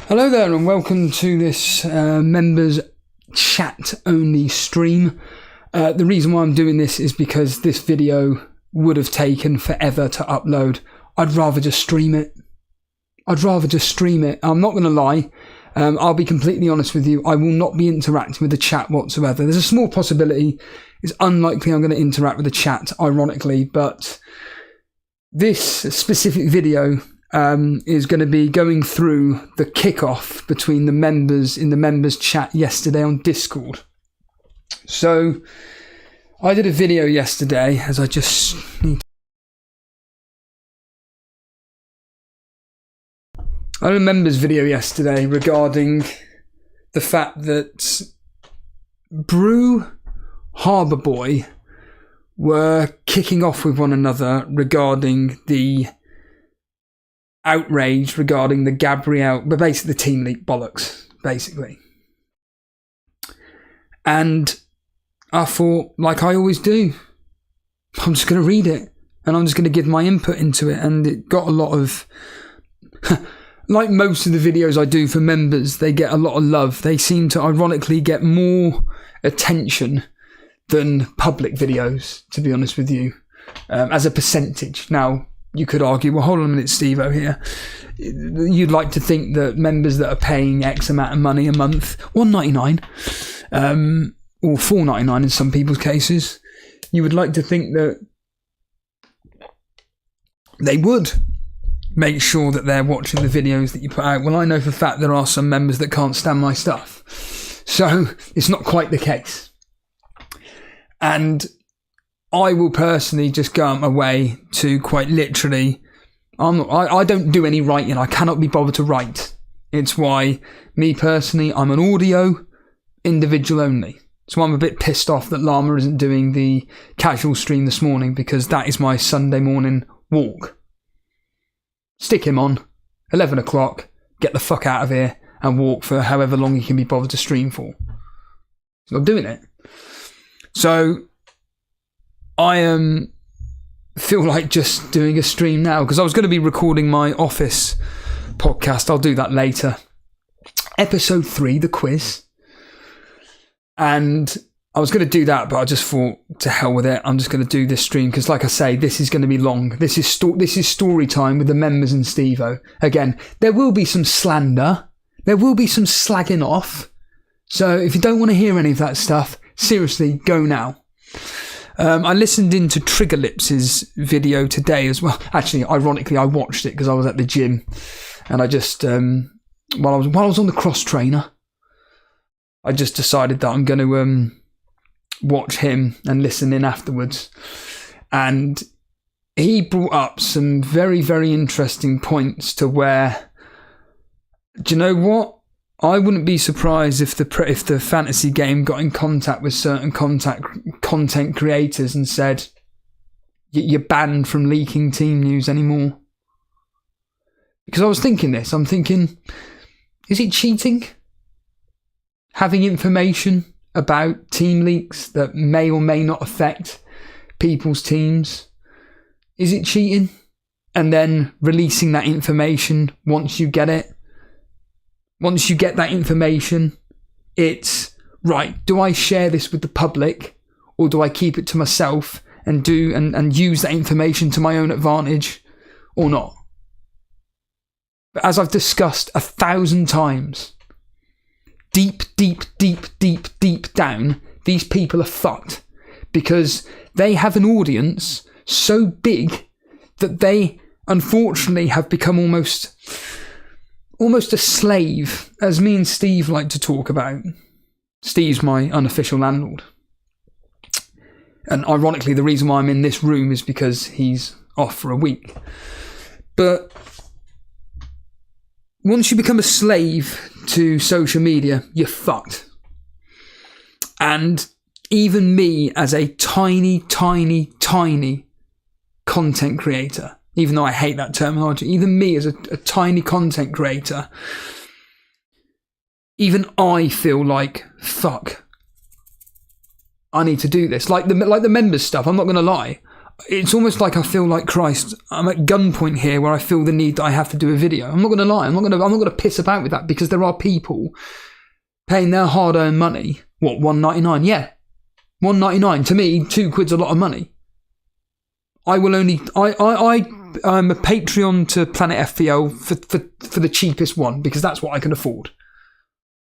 Hello there and welcome to this members chat only stream. The reason why I'm doing this is because this video would have taken forever to upload. I'd rather just stream it. I'm not going to lie. I'll be completely honest with you. I will not be interacting with the chat whatsoever. There's a small possibility. It's unlikely I'm going to interact with the chat, ironically, but this specific video is going to be going through the kickoff between the members in the members chat yesterday on Discord. So I did a video yesterday, as I just need I did a members video yesterday regarding the fact that Brew Harbour Boy were kicking off with one another regarding the outrage regarding the Gabrielle, but basically the team leak bollocks, basically. And I thought, like I always do, I'm just going to read it and I'm just going to give my input into it. And it got a lot of, like most of the videos I do for members, they get a lot of love. They seem to ironically get more attention than public videos, to be honest with you, as a percentage. Now, you could argue, well, hold on a minute, Steve-O here. You'd like to think that members that are paying X amount of money a month, $1.99, or $4.99 in some people's cases, you would like to think that they would make sure that they're watching the videos that you put out. Well, I know for a fact there are some members that can't stand my stuff. So it's not quite the case. And I will personally just go out my way to quite literally, I don't do any writing. I cannot be bothered to write. It's why, me personally, I'm an audio individual only. So I'm a bit pissed off that Llama isn't doing the casual stream this morning, because that is my Sunday morning walk. Stick him on, 11 o'clock, get the fuck out of here and walk for however long he can be bothered to stream for. He's not doing it. So I feel like just doing a stream now, because I was going to be recording my office podcast. I'll do that later. Episode 3, the quiz. And I was going to do that, but I just thought, to hell with it. I'm just going to do this stream because, like I say, this is going to be long. This is story time with the members and Steve-O. Again, there will be some slander. There will be some slagging off. So if you don't want to hear any of that stuff, seriously, go now. I listened into Trigger Lips' video today as well. Actually, ironically, I watched it because I was at the gym, and I just while I was on the cross trainer, I just decided that I'm going to watch him and listen in afterwards. And he brought up some very, very interesting points to where, do you know what? I wouldn't be surprised if the fantasy game got in contact with certain content creators and said, you're banned from leaking team news anymore. Because I was thinking this. I'm thinking, is it cheating? Having information about team leaks that may or may not affect people's teams. Is it cheating? And then releasing that information once you get it. Once you get that information, it's, right, do I share this with the public, or do I keep it to myself and use that information to my own advantage, or not? But as I've discussed 1,000 times, deep down, these people are fucked, because they have an audience so big that they unfortunately have become almost a slave, as me and Steve like to talk about. Steve's my unofficial landlord. And ironically, the reason why I'm in this room is because he's off for a week. But once you become a slave to social media, you're fucked. And even me, as a tiny content creator, even though I hate that terminology, even me as a tiny content creator, even I feel like, fuck, I need to do this. Like the members stuff, I'm not going to lie. it's almost like I feel like, Christ, I'm at gunpoint here where I feel the need that I have to do a video. I'm not going to lie. I'm not going to piss about with that, because there are people paying their hard-earned money. What, $1.99? Yeah. $1.99. To me, £2's a lot of money. I'm a Patreon to Planet FPL for the cheapest one, because that's what I can afford.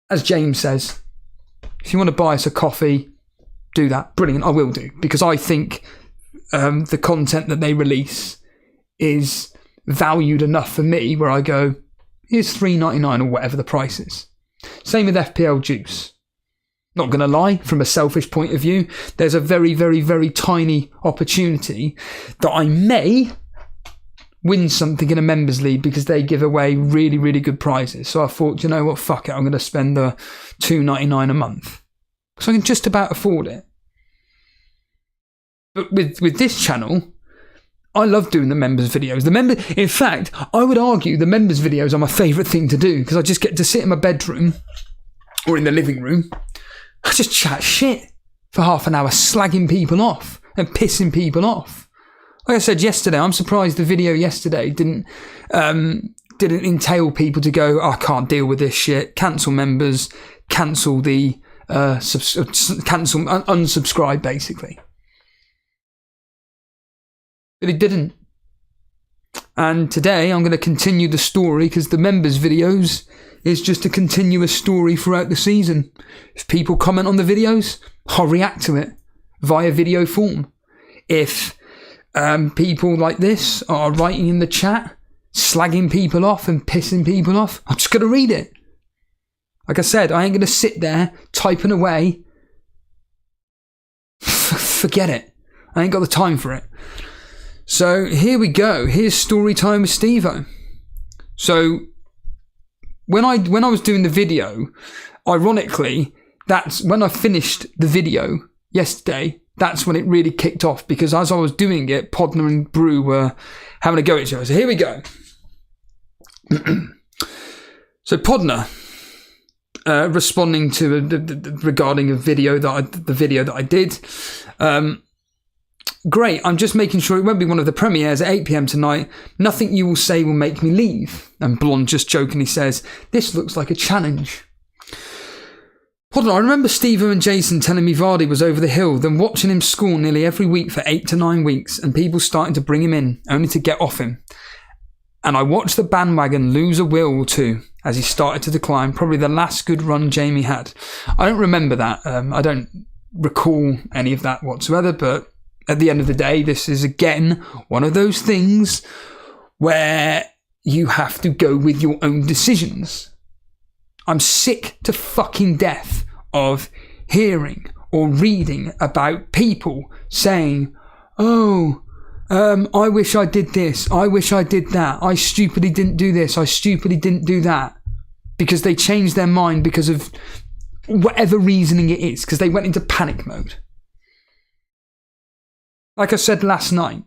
As James says, if you want to buy us a coffee, do that. Brilliant. I will do, because I think the content that they release is valued enough for me where I go, here's $3.99 or whatever the price is. Same with FPL Juice. Not going to lie, from a selfish point of view, there's a very, very, very tiny opportunity that I may win something in a members league, because they give away really, really good prizes. So I thought, you know what, fuck it, I'm going to spend the $2.99 a month, because I can just about afford it. But with this channel, I love doing the members videos. In fact, I would argue the members videos are my favourite thing to do, because I just get to sit in my bedroom or in the living room. I just chat shit for half an hour, slagging people off and pissing people off. Like I said yesterday, I'm surprised the video yesterday didn't entail people to go, oh, I can't deal with this shit, cancel members, cancel the unsubscribe, basically. But it didn't. And today I'm going to continue the story, because the members videos is just a continuous story throughout the season. If people comment on the videos, I'll react to it via video form. If people like this are writing in the chat, slagging people off and pissing people off, I'm just going to read it. Like I said, I ain't going to sit there typing away. Forget it. I ain't got the time for it. So here we go. Here's story time with Steve-O. So when I was doing the video, ironically, that's when I finished the video yesterday. That's when it really kicked off, because as I was doing it, Podner and Brew were having a go at each other. So here we go. So Podner, responding to regarding the video that I did. Great, I'm just making sure it won't be one of the premieres at 8 p.m. tonight. Nothing you will say will make me leave. And Blonde just jokingly says, this looks like a challenge. Hold on, I remember Steve-O and Jason telling me Vardy was over the hill, then watching him score nearly every week for 8 to 9 weeks, and people starting to bring him in, only to get off him. And I watched the bandwagon lose a wheel or two as he started to decline, probably the last good run Jamie had. I don't remember that. I don't recall any of that whatsoever, but at the end of the day, this is again one of those things where you have to go with your own decisions. I'm sick to fucking death of hearing or reading about people saying, oh, I wish I did this, I wish I did that, I stupidly didn't do this, I stupidly didn't do that, because they changed their mind because of whatever reasoning it is, because they went into panic mode. Like I said last night,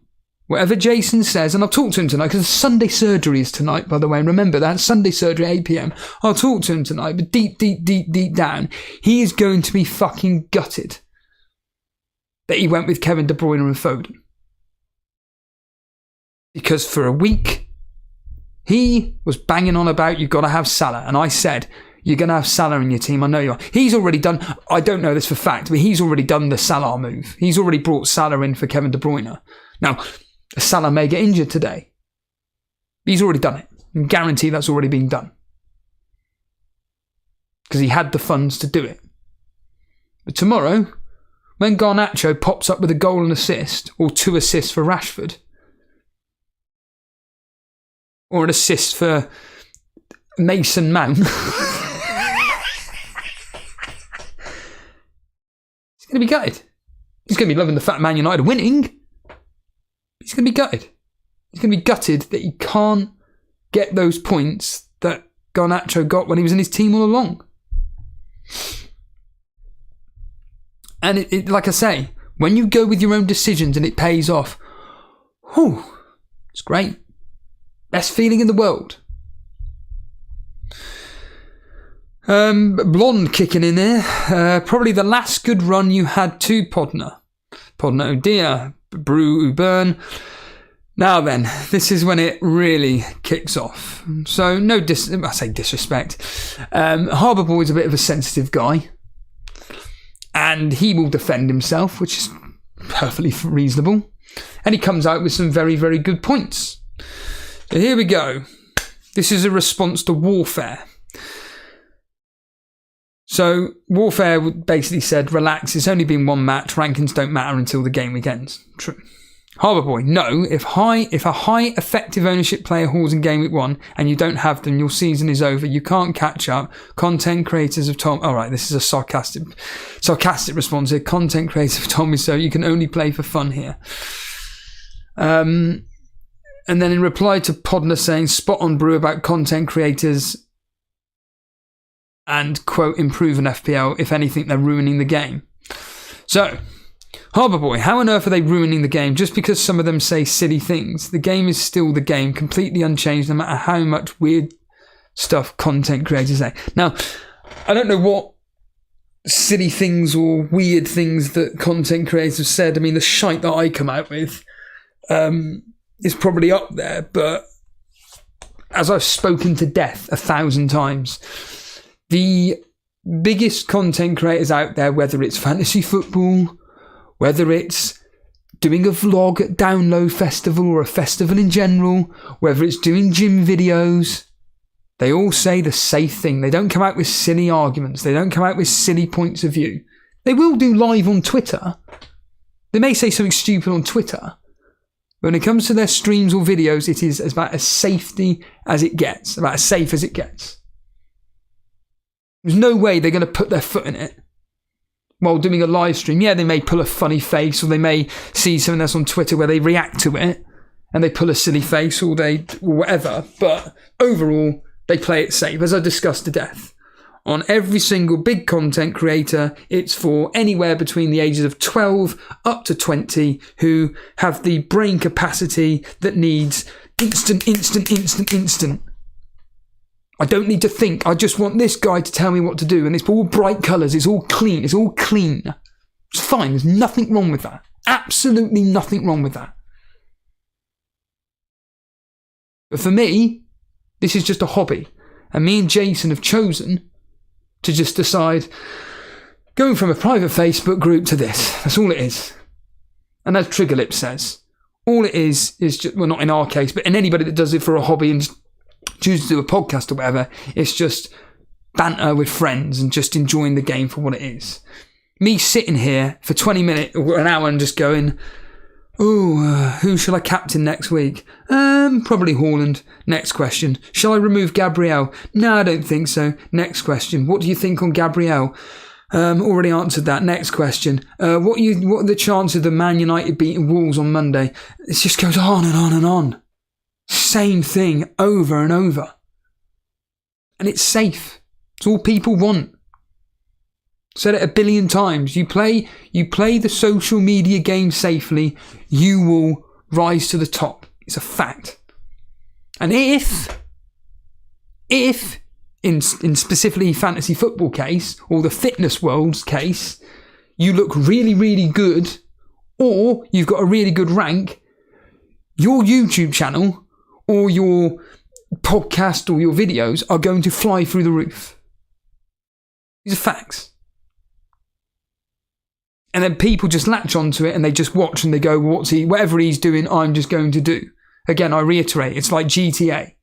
whatever Jason says, and I'll talk to him tonight, because Sunday surgery is tonight, by the way, and remember that, Sunday surgery at 8 p.m. I'll talk to him tonight, but deep down, he is going to be fucking gutted that he went with Kevin De Bruyne and Foden. Because for a week, he was banging on about, you've got to have Salah, and I said, you're going to have Salah in your team. I know you are. He's already done, I don't know this for fact, but he's already done the Salah move. He's already brought Salah in for Kevin De Bruyne. Now, Salah may get injured today. He's already done it. I guarantee that's already been done. Because he had the funds to do it. But tomorrow, when Garnacho pops up with a goal and assist, or 2 assists for Rashford, or an assist for Mason Mount, he's going to be gutted. He's going to be loving the fact Man United are winning. He's going to be gutted. He's going to be gutted that he can't get those points that Garnacho got when he was in his team all along. And it like I say, when you go with your own decisions and it pays off, whew, it's great. Best feeling in the world. Blonde kicking in there. Probably the last good run you had too, Podner. Podner, oh dear. brew who burn. Now then, this is when it really kicks off. So I say disrespect. Harbour Boy's a bit of a sensitive guy, and he will defend himself, which is perfectly reasonable. And he comes out with some very, very good points. So here we go. This is a response to Warfare. So Warfare basically said, relax, it's only been one match, rankings don't matter until the game week ends. True. Harbour Boy, no, if a high effective ownership player hauls in game week 1 and you don't have them, your season is over, you can't catch up. Content creators have told, alright, this is a sarcastic response here. Content creators have told me so, you can only play for fun here. And then in reply to Podner saying, spot on brew about content creators and, quote, improve an FPL. If anything, they're ruining the game. So, Harbour Boy, how on earth are they ruining the game just because some of them say silly things? The game is still the game, completely unchanged, no matter how much weird stuff content creators say. Now, I don't know what silly things or weird things that content creators have said. I mean, the shite that I come out with is probably up there, but as I've spoken to death 1,000 times, the biggest content creators out there, whether it's fantasy football, whether it's doing a vlog at Download Festival or a festival in general, whether it's doing gym videos, they all say the safe thing. They don't come out with silly arguments. They don't come out with silly points of view. They will do live on Twitter. They may say something stupid on Twitter. When it comes to their streams or videos, it is about as safety as it gets, about as safe as it gets. There's no way they're going to put their foot in it while doing a live stream. Yeah, they may pull a funny face, or they may see something else on Twitter where they react to it and they pull a silly face, or whatever. But overall, they play it safe, as I discussed to death. On every single big content creator, it's for anywhere between the ages of 12 up to 20 who have the brain capacity that needs instant. I don't need to think. I just want this guy to tell me what to do. And it's all bright colours. It's all clean. It's all clean. It's fine. There's nothing wrong with that. Absolutely nothing wrong with that. But for me, this is just a hobby. And me and Jason have chosen to just decide, going from a private Facebook group to this. That's all it is. And as Triggerlip says, all it is just, well, not in our case, but in anybody that does it for a hobby and chooses to do a podcast or whatever, it's just banter with friends and just enjoying the game for what it is. Me sitting here for 20 minutes or an hour and just going, who shall I captain next week? Probably Haaland. Next question. Shall I remove Gabriel? No, I don't think so. Next question. What do you think on Gabriel? Already answered that. Next question. What are the chances of the Man United beating Wolves on Monday? It just goes on and on and on. Same thing over and over. And it's safe. It's all people want. Said it 1 billion times. You play the social media game safely, you will rise to the top. It's a fact. And if in specifically fantasy football case, or the fitness world's case, you look really, really good, or you've got a really good rank, your YouTube channel or your podcast or your videos are going to fly through the roof. These are facts. And then people just latch onto it and they just watch and they go, whatever he's doing, I'm just going to do. Again, I reiterate, it's like GTA.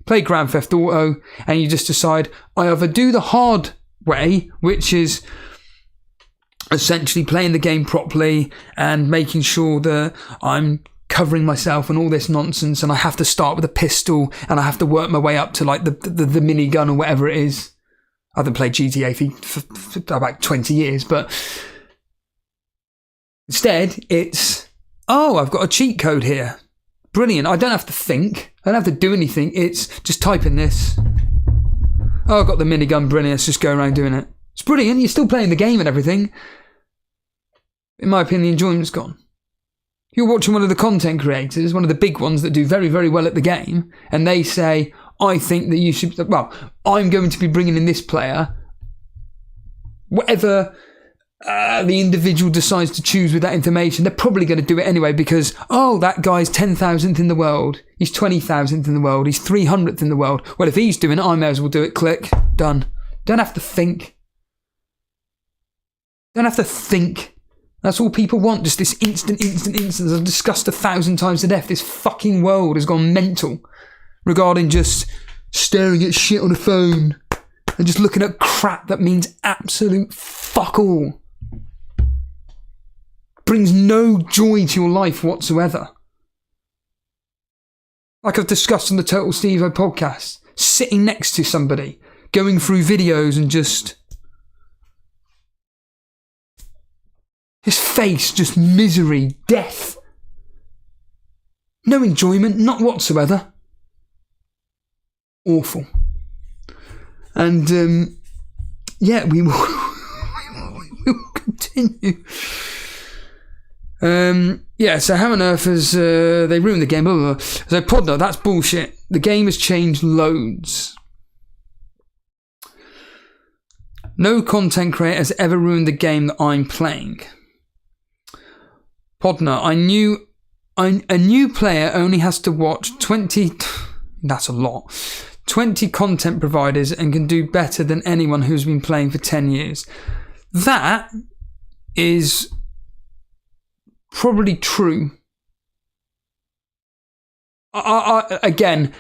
Play Grand Theft Auto and you just decide, I either do the hard way, which is essentially playing the game properly and making sure that I'm covering myself and all this nonsense, and I have to start with a pistol and I have to work my way up to like the minigun or whatever it is. I haven't played GTA for about 20 years, but instead it's, I've got a cheat code here. Brilliant. I don't have to think. I don't have to do anything. It's just type in this. I've got the minigun. Brilliant. Let's just go around doing it. It's brilliant. You're still playing the game and everything. In my opinion, the enjoyment's gone. You're watching one of the content creators, one of the big ones that do very, very well at the game, and they say, I think that you should, I'm going to be bringing in this player, whatever the individual decides to choose with that information, they're probably going to do it anyway because, oh, that guy's 10,000th in the world. He's 20,000th in the world. He's 300th in the world. Well, if he's doing it, I may as well do it. Click. Done. Don't have to think. Don't have to think. That's all people want. Just this instant. As I've discussed 1,000 times to death, this fucking world has gone mental regarding just staring at shit on a phone and just looking at crap that means absolute fuck all. Brings no joy to your life whatsoever. Like I've discussed on the Total Steve-O podcast, sitting next to somebody, going through videos and just... his face, just misery, death. No enjoyment, not whatsoever. Awful. And, yeah, we will, we will continue. Yeah, so how on earth has they ruined the game? Blah, blah, blah. So Podno, that's bullshit. The game has changed loads. No content creator has ever ruined the game that I'm playing. Podno, a new player only has to watch 20... that's a lot. 20 content providers and can do better than anyone who's been playing for 10 years. That is... probably true. Again,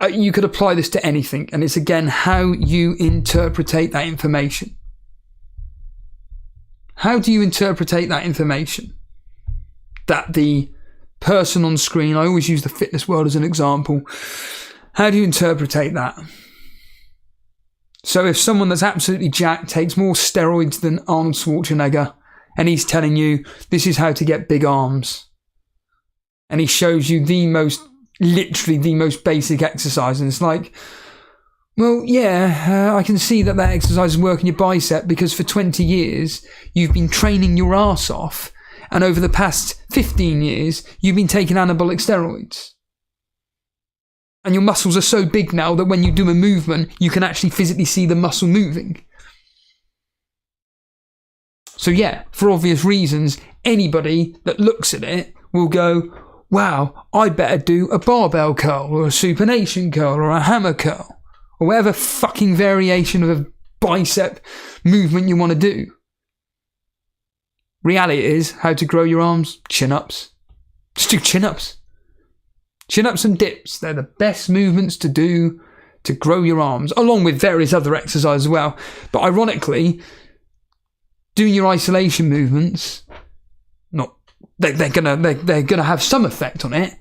you could apply this to anything, and it's again how you interpretate that information. How do you interpretate that information? That the person on screen, I always use the fitness world as an example. How do you interpretate that? So if someone that's absolutely jacked takes more steroids than Arnold Schwarzenegger, and he's telling you, this is how to get big arms. And he shows you literally the most basic exercise. And it's like, well, yeah, I can see that exercise is working your bicep because for 20 years, you've been training your ass off. And over the past 15 years, you've been taking anabolic steroids. And your muscles are so big now that when you do a movement, you can actually physically see the muscle moving. So yeah, for obvious reasons, anybody that looks at it will go, wow, I better do a barbell curl or a supination curl or a hammer curl or whatever fucking variation of a bicep movement you want to do. Reality is how to grow your arms, chin-ups. Just do chin-ups. Chin-ups and dips, they're the best movements to do to grow your arms, along with various other exercises as well. But ironically, doing your isolation movements, they're gonna have some effect on it,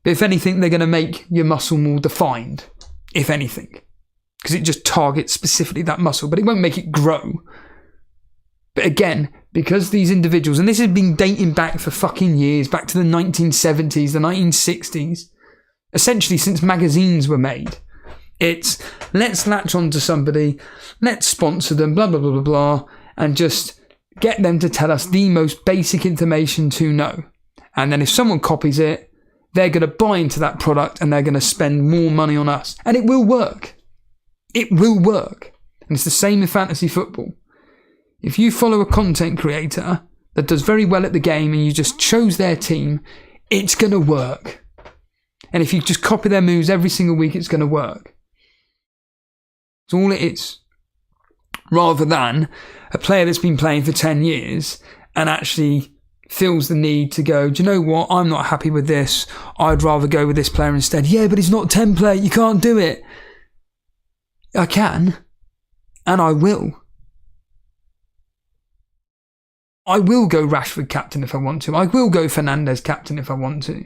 but if anything, they're gonna make your muscle more defined, if anything, because it just targets specifically that muscle, but it won't make it grow. But again, because these individuals, and this has been dating back for fucking years, back to the 1970s, the 1960s, essentially since magazines were made, it's let's latch on to somebody, let's sponsor them, blah blah blah blah blah, and just get them to tell us the most basic information to know. And then if someone copies it, they're going to buy into that product and they're going to spend more money on us. And it will work. It will work. And it's the same in fantasy football. If you follow a content creator that does very well at the game and you just chose their team, it's going to work. And if you just copy their moves every single week, it's going to work. It's all it is. Rather than a player that's been playing for 10 years and actually feels the need to go, do you know what, I'm not happy with this, I'd rather go with this player instead. Yeah, but he's not a template, you can't do it. I can, and I will. I will go Rashford captain if I want to. I will go Fernandes captain if I want to.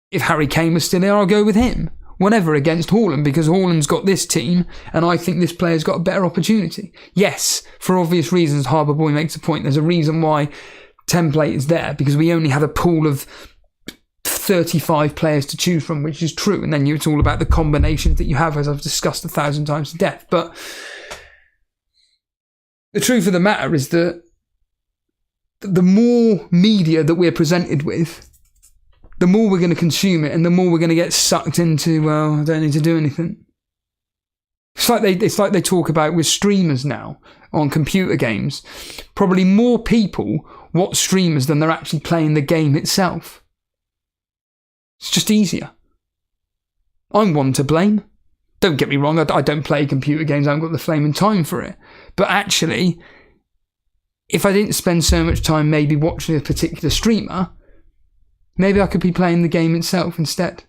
If Harry Kane was still there, I'll go with him. Whenever against Haaland, because Haaland's got this team and I think this player's got a better opportunity. Yes, for obvious reasons, Harbour Boy makes a point. There's a reason why template is there, because we only have a pool of 35 players to choose from, which is true. And then it's all about the combinations that you have, as I've discussed 1,000 times to death. But the truth of the matter is that the more media that we're presented with, the more we're going to consume it and the more we're going to get sucked into, well, I don't need to do anything. It's like they talk about with streamers now on computer games. Probably more people watch streamers than they're actually playing the game itself. It's just easier. I'm one to blame. Don't get me wrong, I don't play computer games, I haven't got the flaming time for it. But actually, if I didn't spend so much time maybe watching a particular streamer, maybe I could be playing the game itself instead.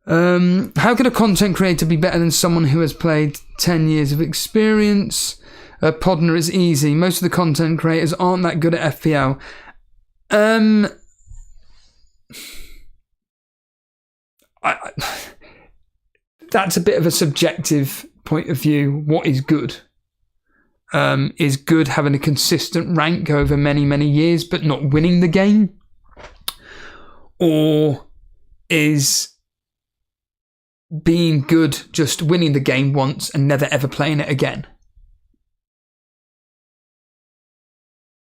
How can a content creator be better than someone who has played 10 years of experience? Podner is easy. Most of the content creators aren't that good at FPL. That's a bit of a subjective point of view. What is good? Is good having a consistent rank over many, many years but not winning the game? Or is being good just winning the game once and never ever playing it again?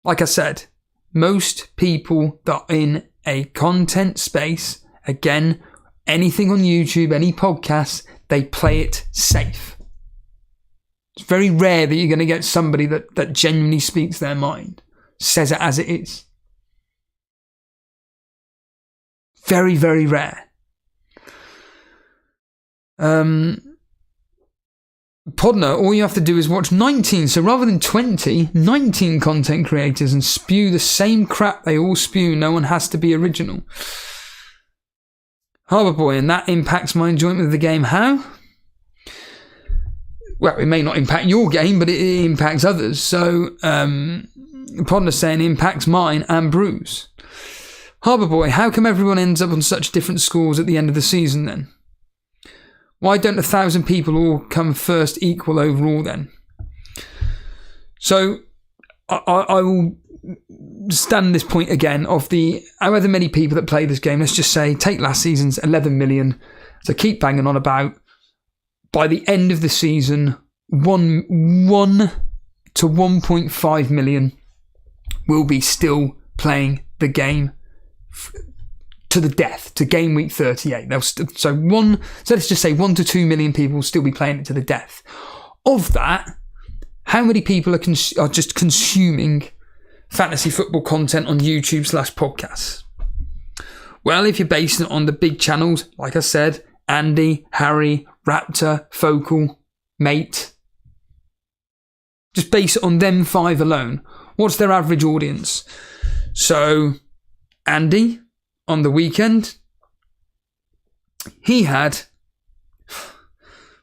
Like I said, most people that are in a content space, again, anything on YouTube, any podcast, they play it safe. It's very rare that you're going to get somebody that genuinely speaks their mind, says it as it is. Very, very rare. Podner, all you have to do is watch 19, so rather than 20, 19 content creators and spew the same crap they all spew. No one has to be original. Harbour Boy, and that impacts my enjoyment of the game. How? Well, it may not impact your game, but it impacts others. So, Podner saying impacts mine and Bruce. Harbour Boy, how come everyone ends up on such different scores at the end of the season then? Why don't 1,000 people all come first equal overall then? So, I will stand this point again of the however many people that play this game. Let's just say, take last season's 11 million. So keep banging on about. By the end of the season, 1 to 1.5 million will be still playing the game to the death, to game week 38. So let's just say 1 to 2 million people will still be playing it to the death. Of that, how many people are just consuming fantasy football content on YouTube/podcasts? Well, if you're basing it on the big channels, like I said, Andy, Harry, Raptor, Focal, Mate, just base it on them 5 alone. What's their average audience? So, Andy, on the weekend, he had,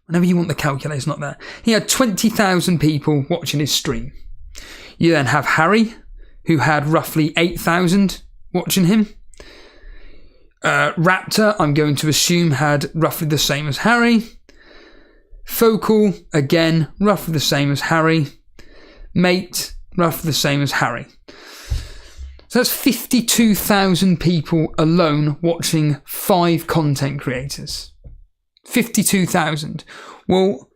whenever you want the calculator, it's not there. He had 20,000 people watching his stream. You then have Harry, who had roughly 8,000 watching him. Raptor, I'm going to assume, had roughly the same as Harry. Focal, again, roughly the same as Harry. Mate, roughly the same as Harry. So that's 52,000 people alone watching 5 content creators. 52,000. Well,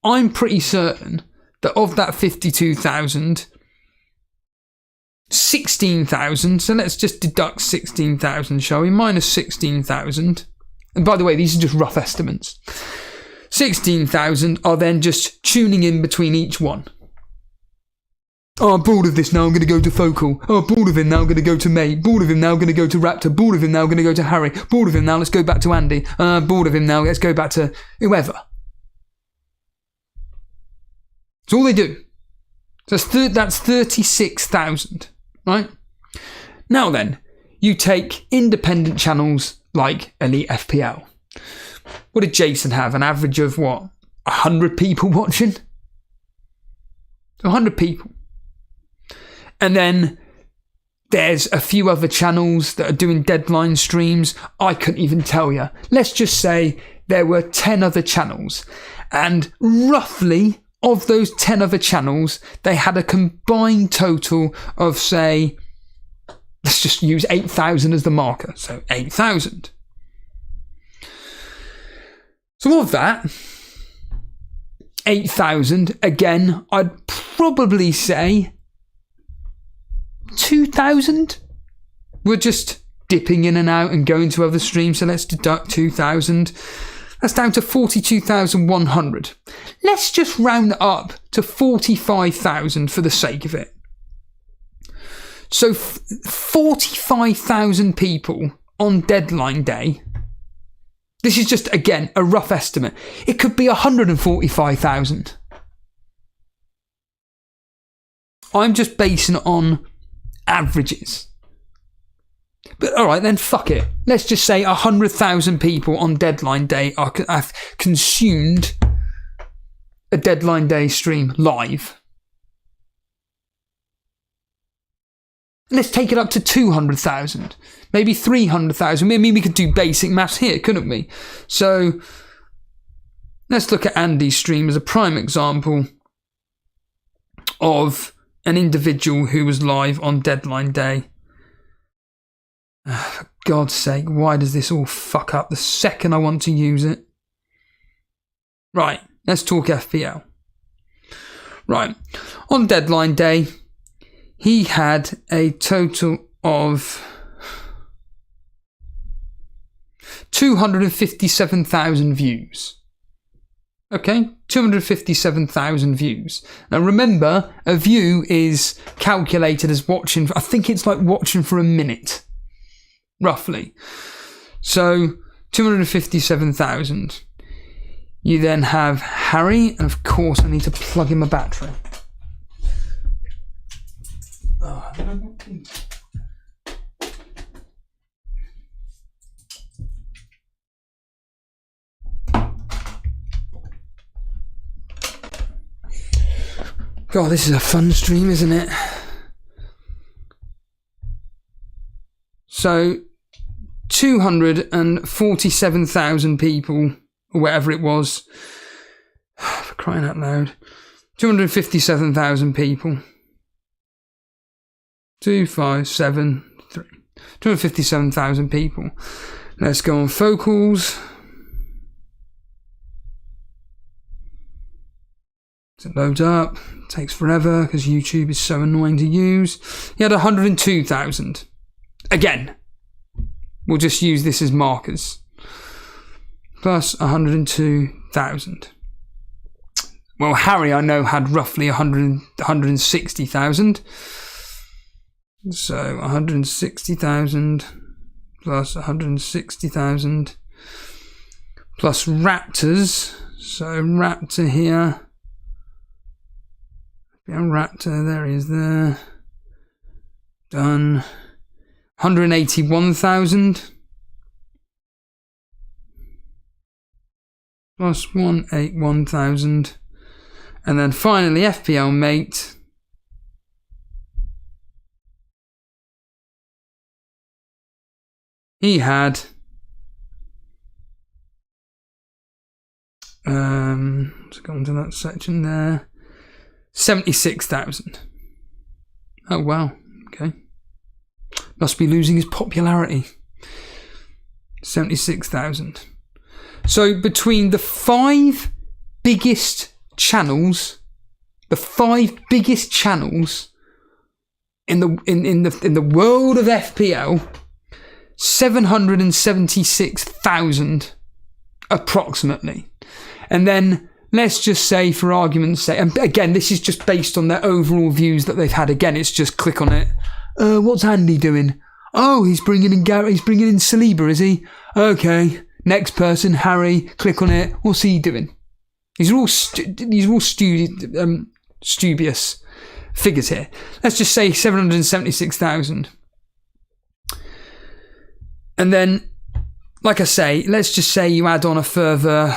I'm pretty certain that of that 52,000, 16,000, so let's just deduct 16,000, shall we? Minus 16,000. And by the way, these are just rough estimates. 16,000 are then just tuning in between each one. Oh, I'm bored of this now, I'm going to go to Focal. Oh, bored of him now, I'm going to go to Mate. Bored of him now, I'm going to go to Raptor. Bored of him now, I'm going to go to Harry. Bored of him now, let's go back to Andy. Bored of him now, let's go back to whoever. That's all they do. So that's 36,000, right? Now then, you take independent channels like Elite FPL. What did Jason have? An average of what? 100 people watching? 100 people. And then there's a few other channels that are doing deadline streams. I couldn't even tell you. Let's just say there were 10 other channels. And roughly, of those 10 other channels, they had a combined total of, say, let's just use 8,000 as the marker. So 8,000. So of that, 8,000, again, I'd probably say 2,000 were just dipping in and out and going to other streams. So let's deduct 2,000. That's down to 42,100. Let's just round it up to 45,000 for the sake of it. So 45,000 people on deadline day. This is just, again, a rough estimate. It could be 145,000. I'm just basing it on averages. But all right, then fuck it. Let's just say 100,000 people on deadline day have consumed a deadline day stream live. Let's take it up to 200,000, maybe 300,000. I mean, we could do basic maths here, couldn't we? So let's look at Andy's stream as a prime example of an individual who was live on deadline day. For God's sake, why does this all fuck up the second I want to use it? Right, let's talk FPL. Right, on deadline day, he had a total of 257,000 views. Okay, 257,000 views. Now remember, a view is calculated as watching, I think it's like watching for a minute, roughly. So 257,000. You then have Harry, and of course I need to plug in my battery. God, this is a fun stream, isn't it? So 247,000 people, or whatever it was, for crying out loud, 257,000 people. 2573. 257,000 people. Let's go on focals. It loads up. It takes forever because YouTube is so annoying to use. He had 102,000. Again, we'll just use this as markers. Plus 102,000. Well, Harry, I know, had roughly 160,000. So 160,000 plus 160,000 plus Raptors. So Raptor here. Yeah, Raptor, there he is there. Done. 181,000 plus 181,000. And then finally FPL Mate. He had let's go on to that section there. 76,000. Oh wow, okay. Must be losing his popularity. 76,000. So between the five biggest channels, in the world of FPL, 776,000 approximately. And then let's just say, for argument's sake, and again, this is just based on their overall views that they've had. Again, it's just click on it. What's Andy doing? Oh, he's bringing in Saliba, is he? Okay. Next person, Harry. Click on it. What's he doing? These are all studious figures here. Let's just say 776,000. And then, like I say, let's just say you add on a further,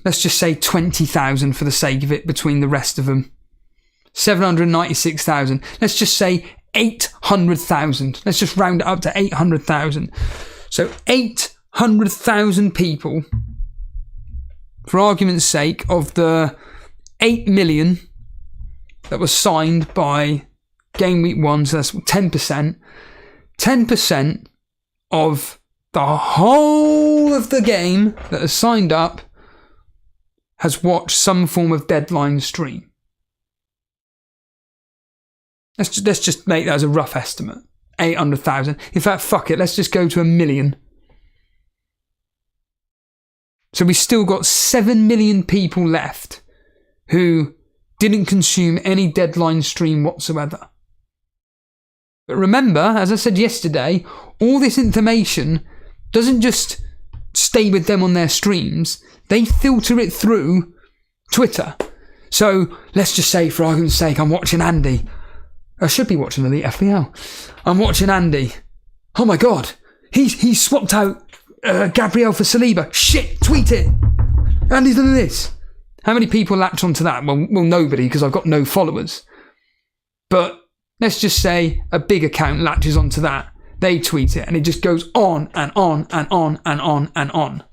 let's just say 20,000 for the sake of it between the rest of them. 796,000. Let's just say 800,000. Let's just round it up to 800,000. So 800,000 people, for argument's sake, of the 8 million that was signed by game week 1, so that's 10%. 10% of the whole of the game that has signed up has watched some form of deadline stream. Let's just make that as a rough estimate. 800,000. In fact, fuck it. Let's just go to 1 million. So we still got 7 million people left who didn't consume any Deadline stream whatsoever. But remember, as I said yesterday, all this information doesn't just stay with them on their streams. They filter it through Twitter. So let's just say, for argument's sake, I'm watching Andy. I should be watching Elite FPL. I'm watching Andy. Oh my God, he's swapped out Gabriel for Saliba. Shit, tweet it. Andy's done this. How many people latch onto that? Well, nobody, because I've got no followers. But let's just say a big account latches onto that. They tweet it, and it just goes on and on and on and on and on.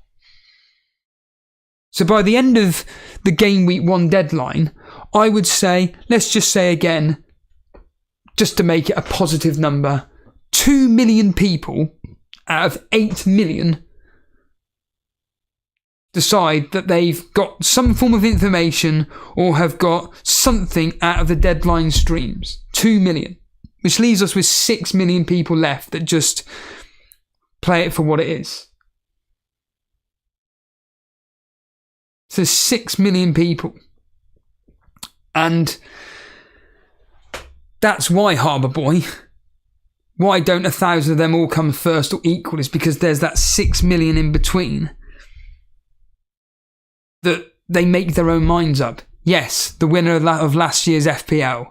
So by the end of the game week 1 deadline, I would say, let's just say again, just to make it a positive number, 2 million people out of 8 million decide that they've got some form of information or have got something out of the Deadline streams. 2 million. Which leaves us with 6 million people left that just play it for what it is. So 6 million people. And that's why, Harbour Boy, why don't 1,000 of them all come first or equal, is because there's that 6 million in between that they make their own minds up. Yes, the winner of last year's FPL.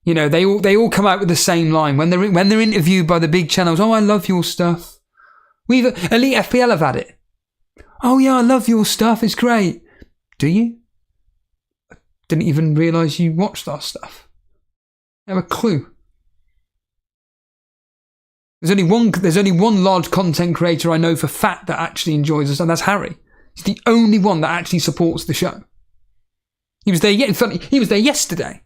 You know, they all come out with the same line when they're interviewed by the big channels. Oh, I love your stuff. Elite FPL have had it. Oh yeah, I love your stuff. It's great. Do you? I didn't even realise you watched our stuff. I have a clue. There's only one large content creator I know for fact that actually enjoys us, and that's Harry. He's the only one that actually supports the show. He was there. He was there yesterday.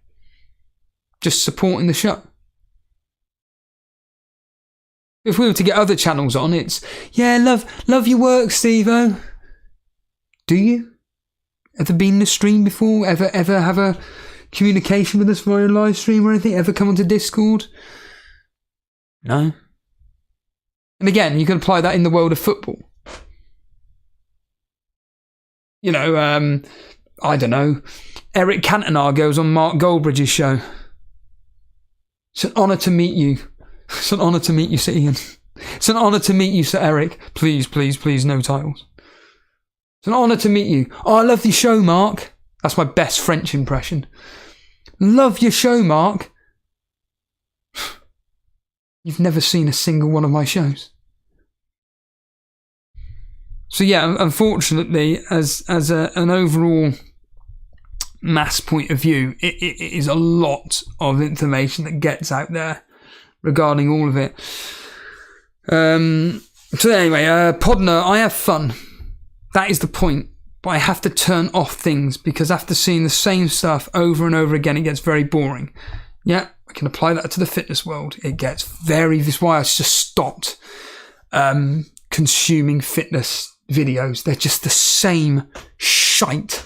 Just supporting the show. If we were to get other channels on, it's, yeah, love your work, Steve-O. Do you? Ever been in the stream before? Ever have a communication with us via live stream or anything? Ever come onto Discord? No. And again, you can apply that in the world of football. You know, I don't know. Eric Cantona goes on Mark Goldbridge's show. It's an honour to meet you. It's an honour to meet you, Sir Ian. It's an honour to meet you, Sir Eric. Please, please, please, no titles. It's an honour to meet you. Oh, I love your show, Mark. That's my best French impression. Love your show, Mark. You've never seen a single one of my shows. So yeah, unfortunately, as an overall mass point of view, it is a lot of information that gets out there regarding all of it. So anyway, Podner, I have fun. That is the point. But I have to turn off things because after seeing the same stuff over and over again, it gets very boring. Yeah, I can apply that to the fitness world. It gets this is why I just stopped consuming fitness videos. They're just the same shite.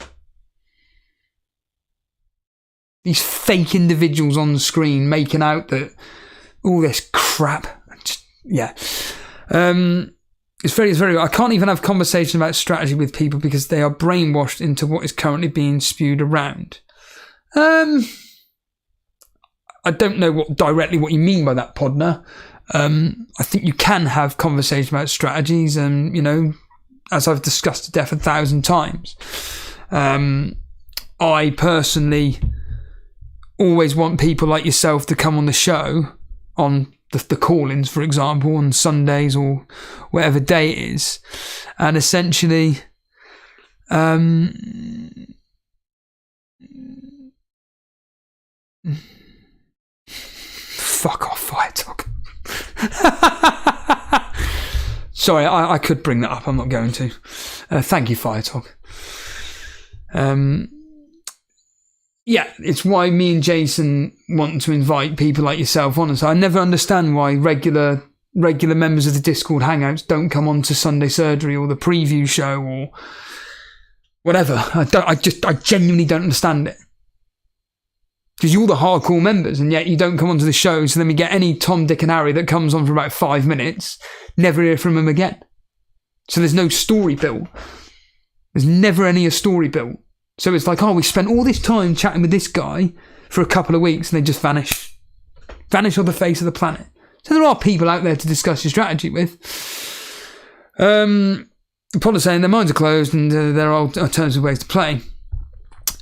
These fake individuals on the screen making out that all this crap. Yeah. It's very, I can't even have conversation about strategy with people because they are brainwashed into what is currently being spewed around. I don't know directly what you mean by that, Podner. I think you can have conversation about strategies and, you know, as I've discussed to death 1,000 times. I personally always want people like yourself to come on the show on the call-ins, for example, on Sundays or whatever day it is, and essentially fuck off, Fire Talk. Sorry, I could bring that up. I'm not going to. Thank you, Fire Talk. Yeah, it's why me and Jason want to invite people like yourself on. And so I never understand why regular members of the Discord Hangouts don't come on to Sunday Surgery or the preview show or whatever. I genuinely don't understand it. Because you're the hardcore members and yet you don't come onto the show. So then we get any Tom, Dick and Harry that comes on for about 5 minutes, never hear from them again. So there's no story built. There's never any a story built. So it's like, oh, we spent all this time chatting with this guy for a couple of weeks and they just vanish. Vanish off the face of the planet. So there are people out there to discuss your strategy with. Pod saying their minds are closed and there are alternative ways to play.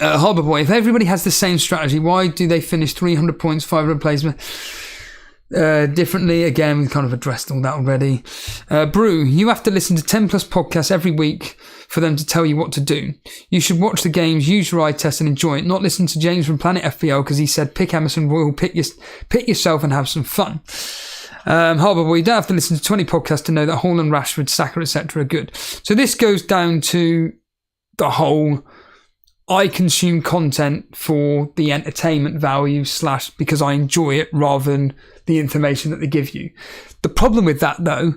Harbour Boy, if everybody has the same strategy, why do they finish 300 points, 500 placement differently? Again, we've kind of addressed all that already. Brew, you have to listen to 10 plus podcasts every week for them to tell you what to do. You should watch the games, use your eye test and enjoy it, not listen to James from Planet FPL because he said pick Emerson Royal, pick yourself and have some fun. Harbour Boy, you don't have to listen to 20 podcasts to know that Haaland, Rashford, Saka, etc. are good. So this goes down to the whole I consume content for the entertainment value / because I enjoy it rather than the information that they give you. The problem with that though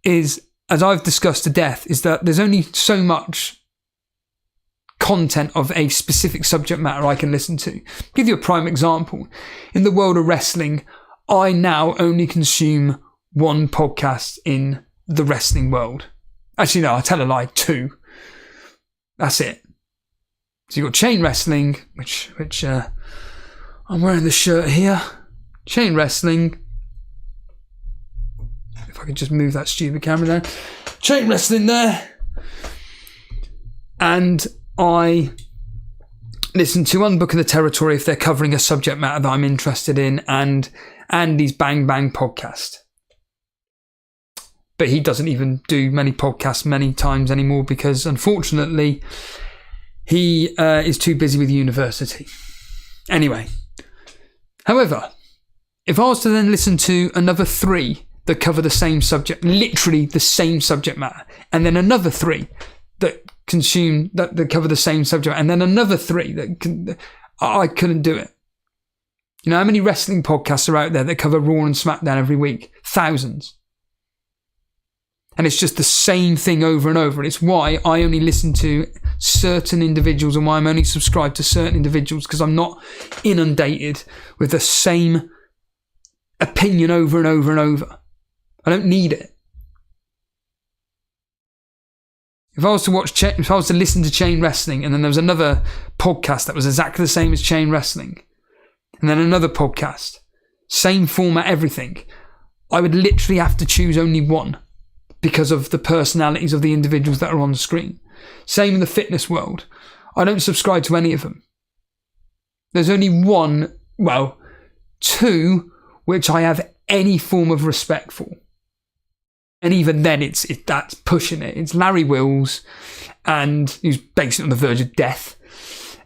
is, as I've discussed to death, is that there's only so much content of a specific subject matter I can listen to. I'll give you a prime example. In the world of wrestling, I now only consume one podcast in the wrestling world. Actually, no, I tell a lie, 2. That's it. So you've got chain wrestling, which I'm wearing the shirt here. Chain wrestling. If I could just move that stupid camera there. Chain wrestling there. And I listen to Unbook of the Territory if they're covering a subject matter that I'm interested in, and Andy's Bang Bang podcast. But he doesn't even do many podcasts many times anymore because, unfortunately, he is too busy with university. Anyway. However, if I was to then listen to another 3 that cover the same subject, literally the same subject matter, and then another 3 that cover the same subject, and then another 3 I couldn't do it. You know how many wrestling podcasts are out there that cover Raw and SmackDown every week? Thousands. And it's just the same thing over and over. And it's why I only listen to certain individuals and why I'm only subscribed to certain individuals, because I'm not inundated with the same opinion over and over and over. I don't need it. If I was to listen to Chain Wrestling and then there was another podcast that was exactly the same as Chain Wrestling, and then another podcast, same format, everything, I would literally have to choose only one because of the personalities of the individuals that are on the screen. Same in the fitness world. I don't subscribe to any of them. There's only 2, which I have any form of respect for. And even then, that's pushing it. It's Larry Wills, and who's basically on the verge of death.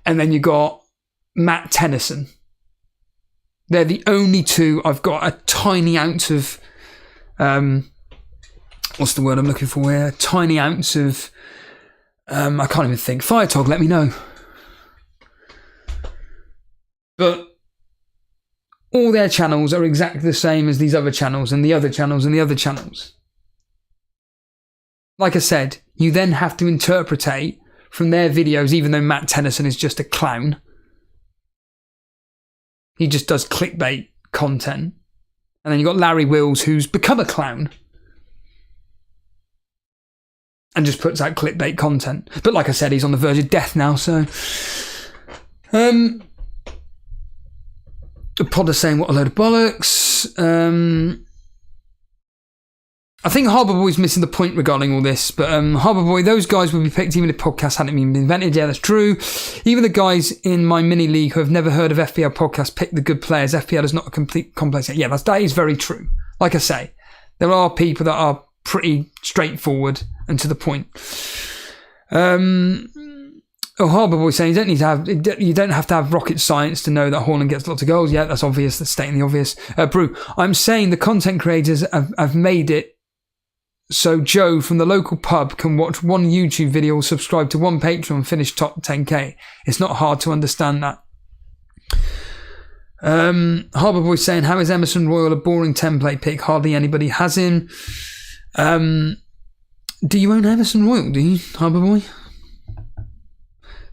And then you got Matt Tennyson. They're the only 2 I've got a tiny ounce of, what's the word I'm looking for here? A tiny ounce of, I can't even think. Firetog, let me know. But all their channels are exactly the same as these other channels and the other channels and the other channels. Like I said, you then have to interpretate from their videos, even though Matt Tennyson is just a clown. He just does clickbait content. And then you've got Larry Wills, who's become a clown and just puts out clickbait content. But like I said, he's on the verge of death now, so... Podder saying what a load of bollocks. I think Harbour Boy's missing the point regarding all this, but Harbour Boy, those guys would be picked even if podcasts hadn't been invented. Yeah, that's true. Even the guys in my mini league who have never heard of FPL podcasts pick the good players. FPL is not a complete complex. Yeah, that is very true. Like I say, there are people that are pretty straightforward and to the point. Harbour Boy saying you don't have to have rocket science to know that Haaland gets lots of goals. Yeah, that's obvious. That's stating the obvious. Brew, I'm saying the content creators have made it so Joe from the local pub can watch one YouTube video, subscribe to one Patreon and finish top 10k. It's not hard to understand that. Harbour Boy saying, how is Emerson Royal a boring template pick? Hardly anybody has him. Do you own Emerson Royal, do you, Harbour Boy?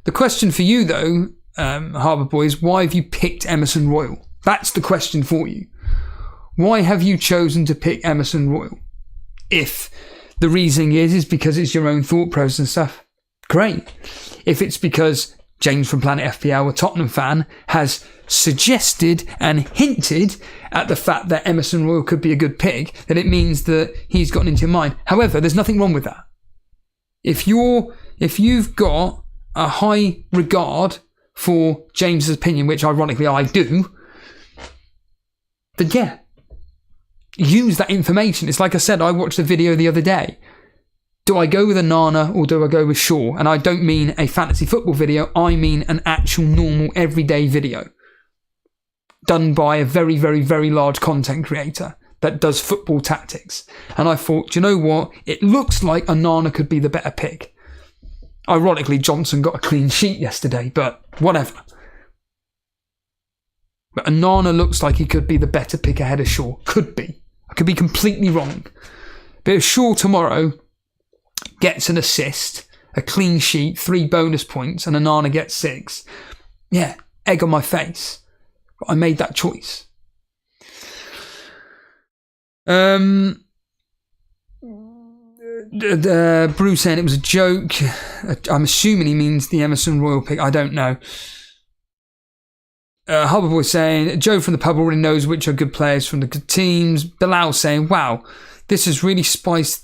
The question for you, though, Harbour Boy, is why have you picked Emerson Royal? That's the question for you. Why have you chosen to pick Emerson Royal? If the reasoning is because it's your own thought process and stuff, great. If it's because James from Planet FPL, a Tottenham fan, has suggested and hinted at the fact that Emerson Royal could be a good pick, then it means that he's gotten into your mind. However, there's nothing wrong with that. If you've got a high regard for James's opinion, which ironically I do, then yeah, use that information. It's like I said, I watched a video the other day. Do I go with a Nana or do I go with Shaw? And I don't mean a fantasy football video, I mean an actual normal everyday video done by a very, very, very large content creator that does football tactics. And I thought, do you know what? It looks like a Nana could be the better pick. Ironically, Johnson got a clean sheet yesterday, but whatever. But a Nana looks like he could be the better pick ahead of Shaw. Could be. I could be completely wrong. But if Shaw tomorrow gets an assist, a clean sheet, 3 bonus points, and Onana gets 6, yeah, egg on my face. But I made that choice. Bruce saying it was a joke. I'm assuming he means the Emerson Royal pick. I don't know. Harbour Boy saying, Joe from the pub already knows which are good players from the good teams. Bilal saying, wow, this has really spiced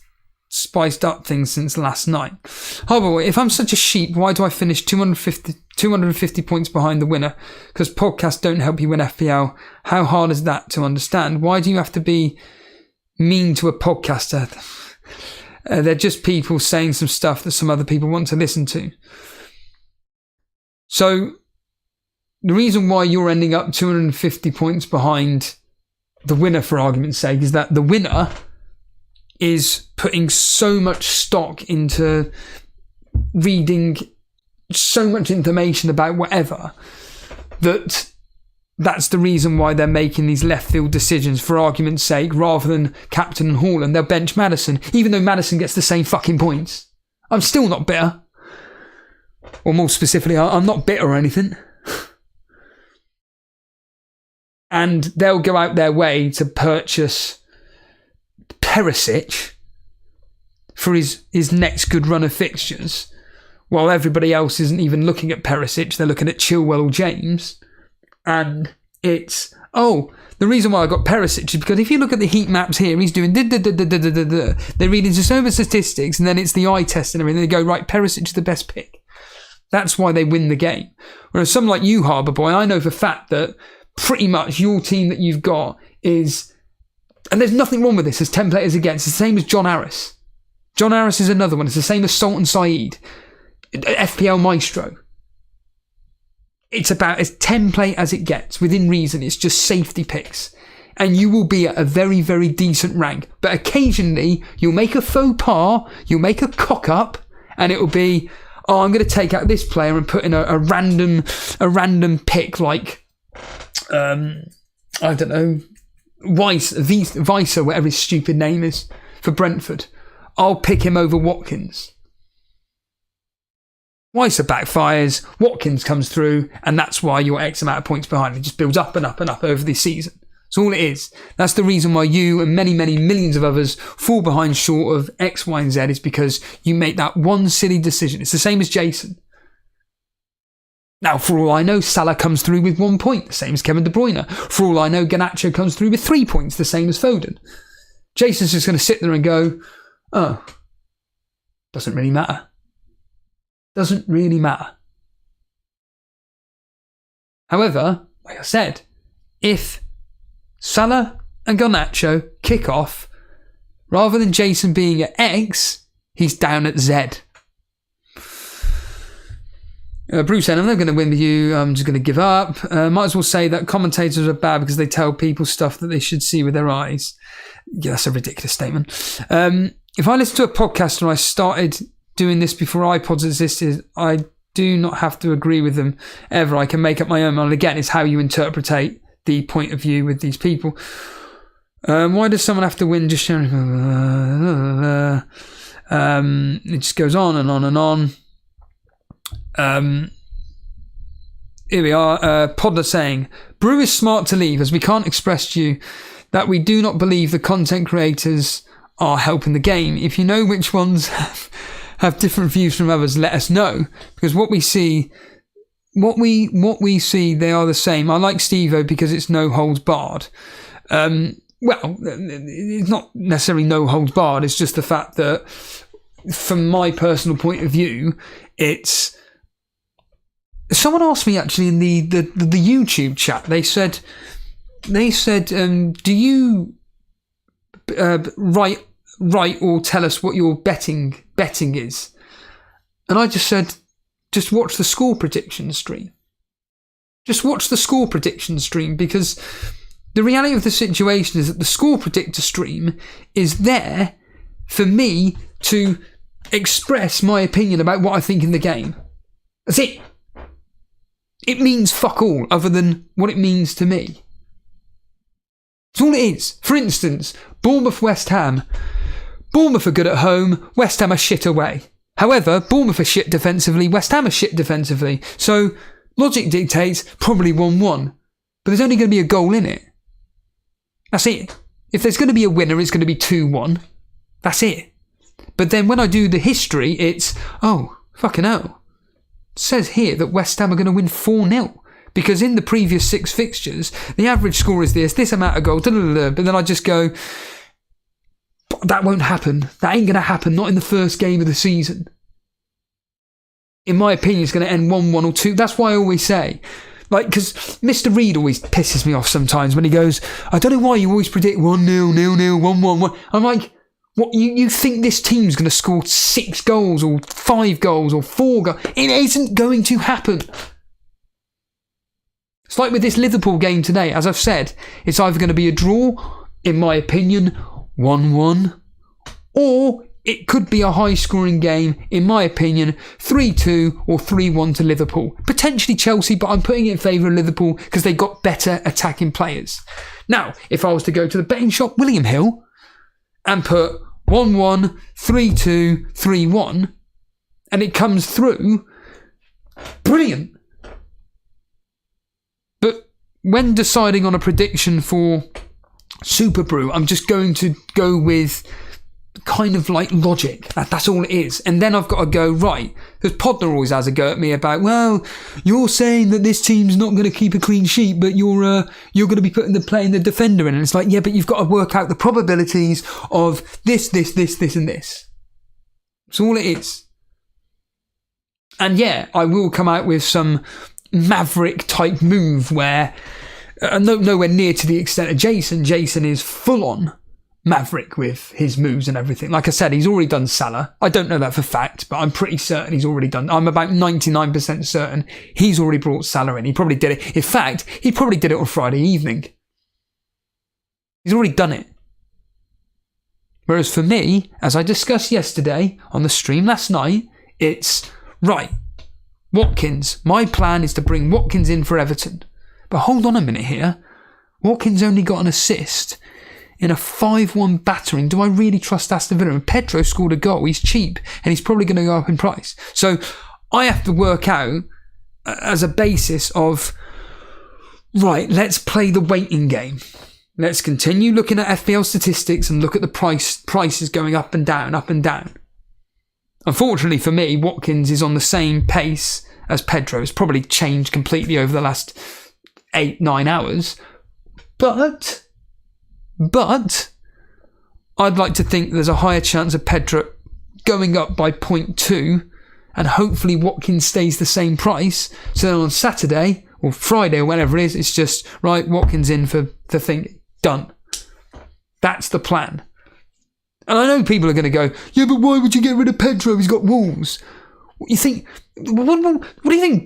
up things since last night. Harbour Boy, if I'm such a sheep, why do I finish 250 points behind the winner? Because podcasts don't help you win FPL. How hard is that to understand? Why do you have to be mean to a podcaster? They're just people saying some stuff that some other people want to listen to. So the reason why you're ending up 250 points behind the winner, for argument's sake, is that the winner is putting so much stock into reading so much information about whatever that's the reason why they're making these left field decisions, for argument's sake, rather than captain and Haaland. They'll bench Maddison, even though Maddison gets the same fucking points. I'm still not bitter. Or more specifically, I'm not bitter or anything. And they'll go out their way to purchase Perisic for his next good run of fixtures, while everybody else isn't even looking at Perisic, they're looking at Chilwell or James. And it's, the reason why I got Perisic is because if you look at the heat maps here, he's doing they're reading just over statistics, and then it's the eye test and everything. They go, right, Perisic is the best pick. That's why they win the game. Whereas someone like you, Harbour Boy, I know for a fact that pretty much your team that you've got is, and there's nothing wrong with this, as 10 players against, it's the same as John Harris. John Harris is another one. It's the same as Sultan Saeed, FPL Maestro. It's about as 10 play as it gets, within reason. It's just safety picks. And you will be at a very, very decent rank. But occasionally, you'll make a faux pas, you'll make a cock up, and it will be, I'm going to take out this player and put in a random pick like, I don't know, Weiser, whatever his stupid name is, for Brentford. I'll pick him over Watkins. Weiser backfires, Watkins comes through, and that's why you're X amount of points behind. It just builds up and up and up over the season. That's all it is. That's the reason why you and many, many millions of others fall behind short of X, Y, and Z, is because you make that one silly decision. It's the same as Jason. Now, for all I know, Salah comes through with 1 point, the same as Kevin De Bruyne. For all I know, Garnacho comes through with 3 points, the same as Foden. Jason's just going to sit there and go, doesn't really matter. Doesn't really matter. However, like I said, if Salah and Garnacho kick off, rather than Jason being at X, he's down at Z. Bruce said, I'm not going to win with you, I'm just going to give up. Might as well say that commentators are bad because they tell people stuff that they should see with their eyes. Yeah, that's a ridiculous statement. If I listen to a podcast and I started doing this before iPods existed, I do not have to agree with them ever. I can make up my own mind. Again, it's how you interpretate the point of view with these people. Why does someone have to win just sharing? It just goes on and on and on. Here we are. Podler saying, Brew is smart to leave, as we can't express to you that we do not believe the content creators are helping the game. If you know which ones have different views from others, let us know, because what we see, they are the same. I like Steve-O because it's no holds barred. Well, it's not necessarily no holds barred. It's just the fact that, from my personal point of view, it's. Someone asked me actually in the YouTube chat. They said, do you write or tell us what your betting is? And I just said, just watch the score prediction stream. Just watch the score prediction stream, because the reality of the situation is that the score predictor stream is there for me to express my opinion about what I think in the game. That's it. It means fuck all other than what it means to me. That's all it is. For instance, Bournemouth, West Ham. Bournemouth are good at home, West Ham are shit away. However, Bournemouth are shit defensively, West Ham are shit defensively. So, logic dictates probably 1-1. But there's only going to be a goal in it. That's it. If there's going to be a winner, it's going to be 2-1. That's it. But then when I do the history, it's, oh, fucking hell. It says here that West Ham are going to win 4-0. Because in the previous 6 fixtures, the average score is this amount of goals, but then I just go, that won't happen. That ain't going to happen, not in the first game of the season. In my opinion, it's going to end 1-1 or 2. That's why I always say, like, because Mr. Reed always pisses me off sometimes when he goes, I don't know why you always predict 1-0, 0-0, 1-1. I'm like, what, you think this team's going to score 6 goals or 5 goals or 4 goals? It isn't going to happen. It's like with this Liverpool game today. As I've said, it's either going to be a draw, in my opinion, 1-1, or it could be a high-scoring game, in my opinion, 3-2 or 3-1 to Liverpool. Potentially Chelsea, but I'm putting it in favour of Liverpool because they got better attacking players. Now, if I was to go to the betting shop, William Hill, and put 1-1, 3-2, 3-1, and it comes through, brilliant. But when deciding on a prediction for Super Brew, I'm just going to go with kind of like logic. That's all it is. And then I've got to go, right, because Podner always has a go at me about, well, you're saying that this team's not going to keep a clean sheet, but you're going to be playing the defender in. And it's like, yeah, but you've got to work out the probabilities of this, and this. That's all it is. And yeah, I will come out with some Maverick type move where nowhere near to the extent of Jason. Jason is full on Maverick with his moves and everything. Like I said, he's already done Salah. I don't know that for fact, but I'm pretty certain he's already done. I'm about 99% certain he's already brought Salah in. He probably did it. In fact, he probably did it on Friday evening. He's already done it. Whereas for me, as I discussed yesterday on the stream last night, it's right. Watkins. My plan is to bring Watkins in for Everton. But hold on a minute here. Watkins only got an assist in a 5-1 battering. Do I really trust Aston Villa? And Pedro scored a goal. He's cheap and he's probably going to go up in price. So I have to work out as a basis of, right, let's play the waiting game. Let's continue looking at FPL statistics and look at the prices going up and down, up and down. Unfortunately for me, Watkins is on the same pace as Pedro. It's probably changed completely over the last 8-9 hours. But I'd like to think there's a higher chance of Pedro going up by 0.2 and hopefully Watkins stays the same price. So then on Saturday or Friday or whenever it is, it's just, right, Watkins in for the thing. Done. That's the plan. And I know people are going to go, yeah, but why would you get rid of Pedro? He's got Wolves. What do you think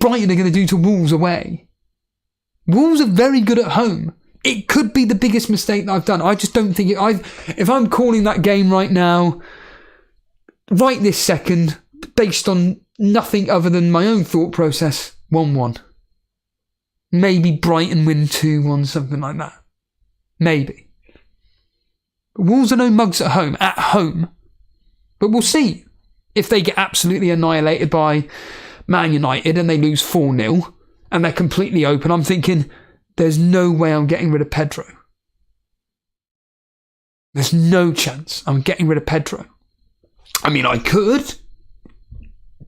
Brighton are going to do to Wolves away? Wolves are very good at home. It could be the biggest mistake that I've done. I just don't think if I'm calling that game right now, right this second, based on nothing other than my own thought process, 1-1. Maybe Brighton win 2-1, something like that. Maybe. Wolves are no mugs at home. But we'll see. If they get absolutely annihilated by Man United and they lose 4-0 and they're completely open, I'm thinking, there's no way I'm getting rid of Pedro. There's no chance I'm getting rid of Pedro. I mean, I could,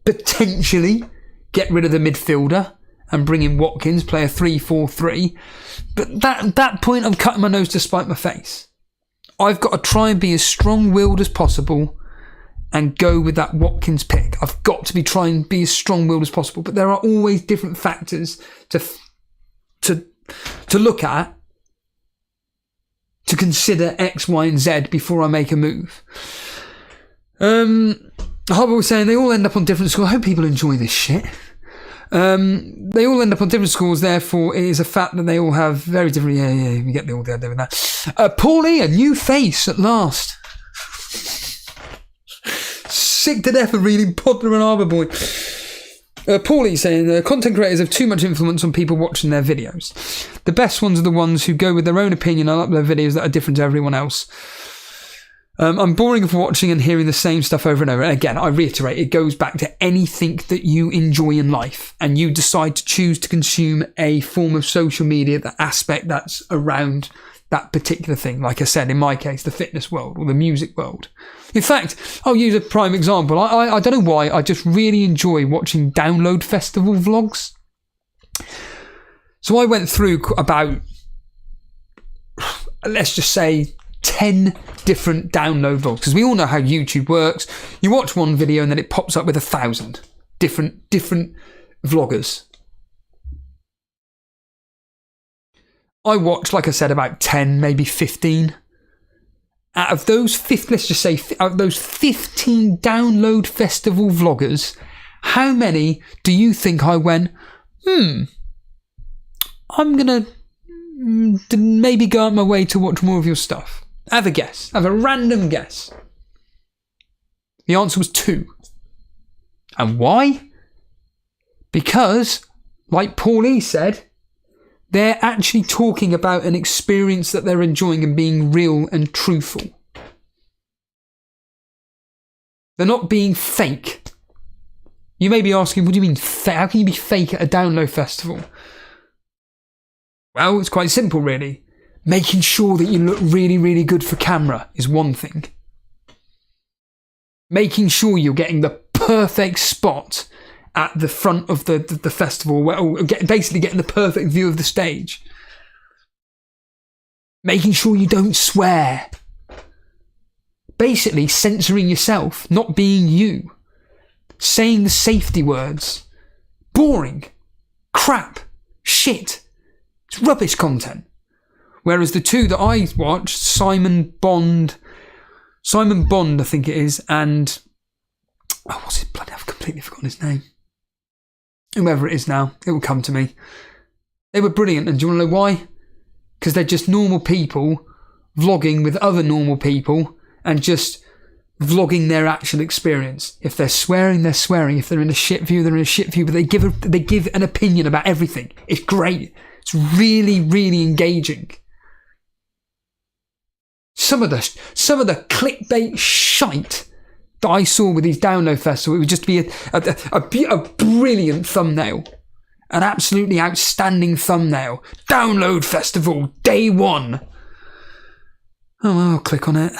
potentially get rid of the midfielder and bring in Watkins, play a 3-4-3. But at that point, I'm cutting my nose to spite my face. I've got to try and be as strong-willed as possible and go with that Watkins pick. I've got to try and be as strong-willed as possible. But there are always different factors to look at, to consider X, Y, and Z before I make a move. Harbour was saying they all end up on different scores. I hope people enjoy this shit. They all end up on different scores, therefore it is a fact that they all have very different... Yeah, we get the all the idea with that. Paulie, a new face at last. Sick to death of reading Podler and Harbour Boy. Paulie saying, content creators have too much influence on people watching their videos. The best ones are the ones who go with their own opinion and upload videos that are different to everyone else. I'm boring of watching and hearing the same stuff over and over. And again, I reiterate, it goes back to anything that you enjoy in life and you decide to choose to consume a form of social media, the aspect that's around that particular thing. Like I said, in my case, the fitness world or the music world. In fact, I'll use a prime example. I don't know why, I just really enjoy watching Download Festival vlogs. So I went through about, let's just say, 10 different download vlogs, because we all know how YouTube works. You watch one video and then it pops up with 1,000 different vloggers. I watched, like I said, about 10, maybe 15. Out of those 15, let's just say, out of those 15 download festival vloggers, how many do you think I went, I'm gonna maybe go out my way to watch more of your stuff? Have a guess. Have a random guess. The answer was 2. And why? Because, like Paulie said, they're actually talking about an experience that they're enjoying and being real and truthful. They're not being fake. You may be asking, what do you mean fake? How can you be fake at a download festival? Well, it's quite simple, really. Making sure that you look really, really good for camera is one thing. Making sure you're getting the perfect spot at the front of the festival, basically getting the perfect view of the stage. Making sure you don't swear. Basically censoring yourself, not being you. Saying the safety words. Boring. Crap. Shit. It's rubbish content. Whereas the two that I watched, Simon Bond, I think it is, and what's his bloody? I've completely forgotten his name. Whoever it is now, it will come to me. They were brilliant, and do you want to know why? Because they're just normal people vlogging with other normal people and just vlogging their actual experience. If they're swearing, they're swearing. If they're in a shit view, they're in a shit view. But they give an opinion about everything. It's great. It's really, really engaging. Some of the clickbait shite that I saw with these download festivals, it would just be a brilliant thumbnail. An absolutely outstanding thumbnail. Download festival, day 1. Oh, well, I'll click on it.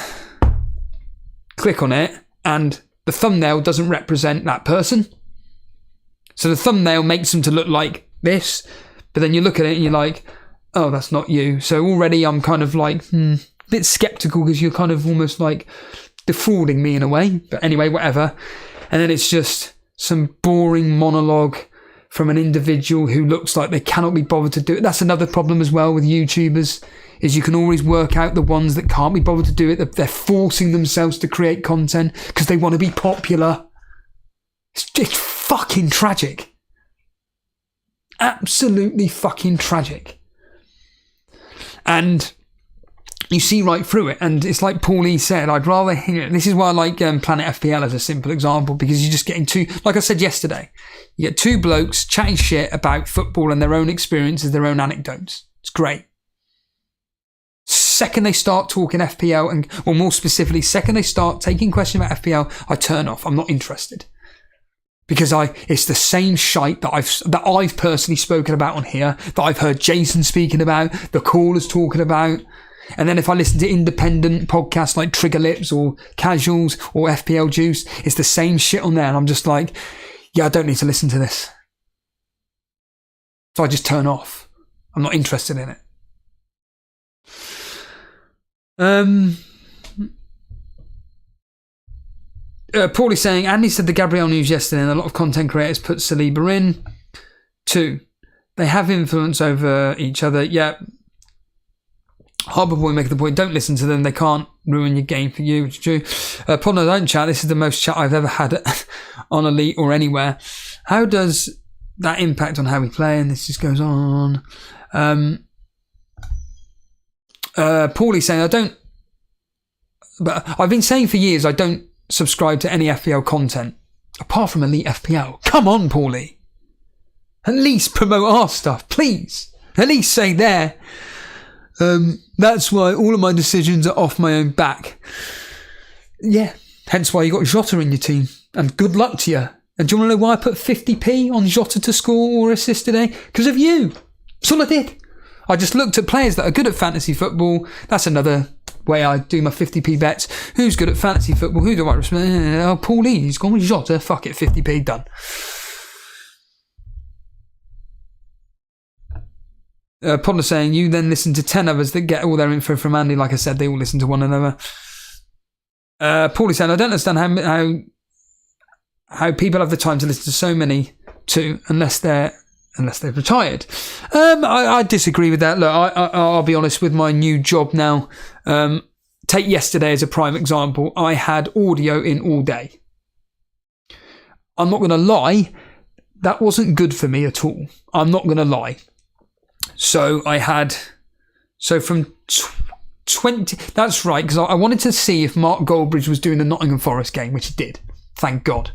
Click on it, and the thumbnail doesn't represent that person. So the thumbnail makes them to look like this, but then you look at it and you're like, oh, that's not you. So already I'm kind of like, a bit skeptical because you're kind of almost like defrauding me in a way. But anyway, whatever. And then it's just some boring monologue from an individual who looks like they cannot be bothered to do it. That's another problem as well with YouTubers, is you can always work out the ones that can't be bothered to do it. They're forcing themselves to create content because they want to be popular. It's fucking tragic. Absolutely fucking tragic. And you see right through it, and it's like Paulie said, I'd rather hear it. This is why I like Planet FPL as a simple example, because you're just getting two, like I said yesterday, you get two blokes chatting shit about football and their own experiences, their own anecdotes. It's great. Second they start talking FPL, or more specifically, second they start taking questions about FPL, I turn off. I'm not interested. Because it's the same shite that I've personally spoken about on here, that I've heard Jason speaking about, the callers talking about. And then if I listen to independent podcasts like Trigger Lips or Casuals or FPL Juice, it's the same shit on there. And I'm just like, yeah, I don't need to listen to this. So I just turn off. I'm not interested in it. Paulie's saying, Andy said the Gabrielle news yesterday and a lot of content creators put Saliba in. 2, they have influence over each other. Yeah. Harbour Boy making the point, don't listen to them. They can't ruin your game for you, which is true. Podno, don't chat. This is the most chat I've ever had on Elite or anywhere. How does that impact on how we play? And this just goes on. Paulie's saying, but I've been saying for years I don't subscribe to any FPL content apart from Elite FPL. Come on, Paulie. At least promote our stuff, please. At least say there. That's why all of my decisions are off my own back. Yeah, hence why you got Jota in your team. And good luck to you. And do you want to know why I put 50p on Jota to score or assist today? Because of you. That's all I did. I just looked at players that are good at fantasy football. That's another way I do my 50p bets. Who's good at fantasy football? Who do I respect? Oh, Paulie, he's gone with Jota. Fuck it, 50p, done. Podler saying, you then listen to 10 others that get all their info from Andy. Like I said, they all listen to one another. Paulie saying, I don't understand how people have the time to listen to so many too, unless they've retired. I disagree with that. Look, I'll be honest, with my new job now, take yesterday as a prime example. I had audio in all day. I'm not going to lie, that wasn't good for me at all. I'm not going to lie. So from 20, that's right, because I wanted to see if Mark Goldbridge was doing the Nottingham Forest game, which he did, thank God.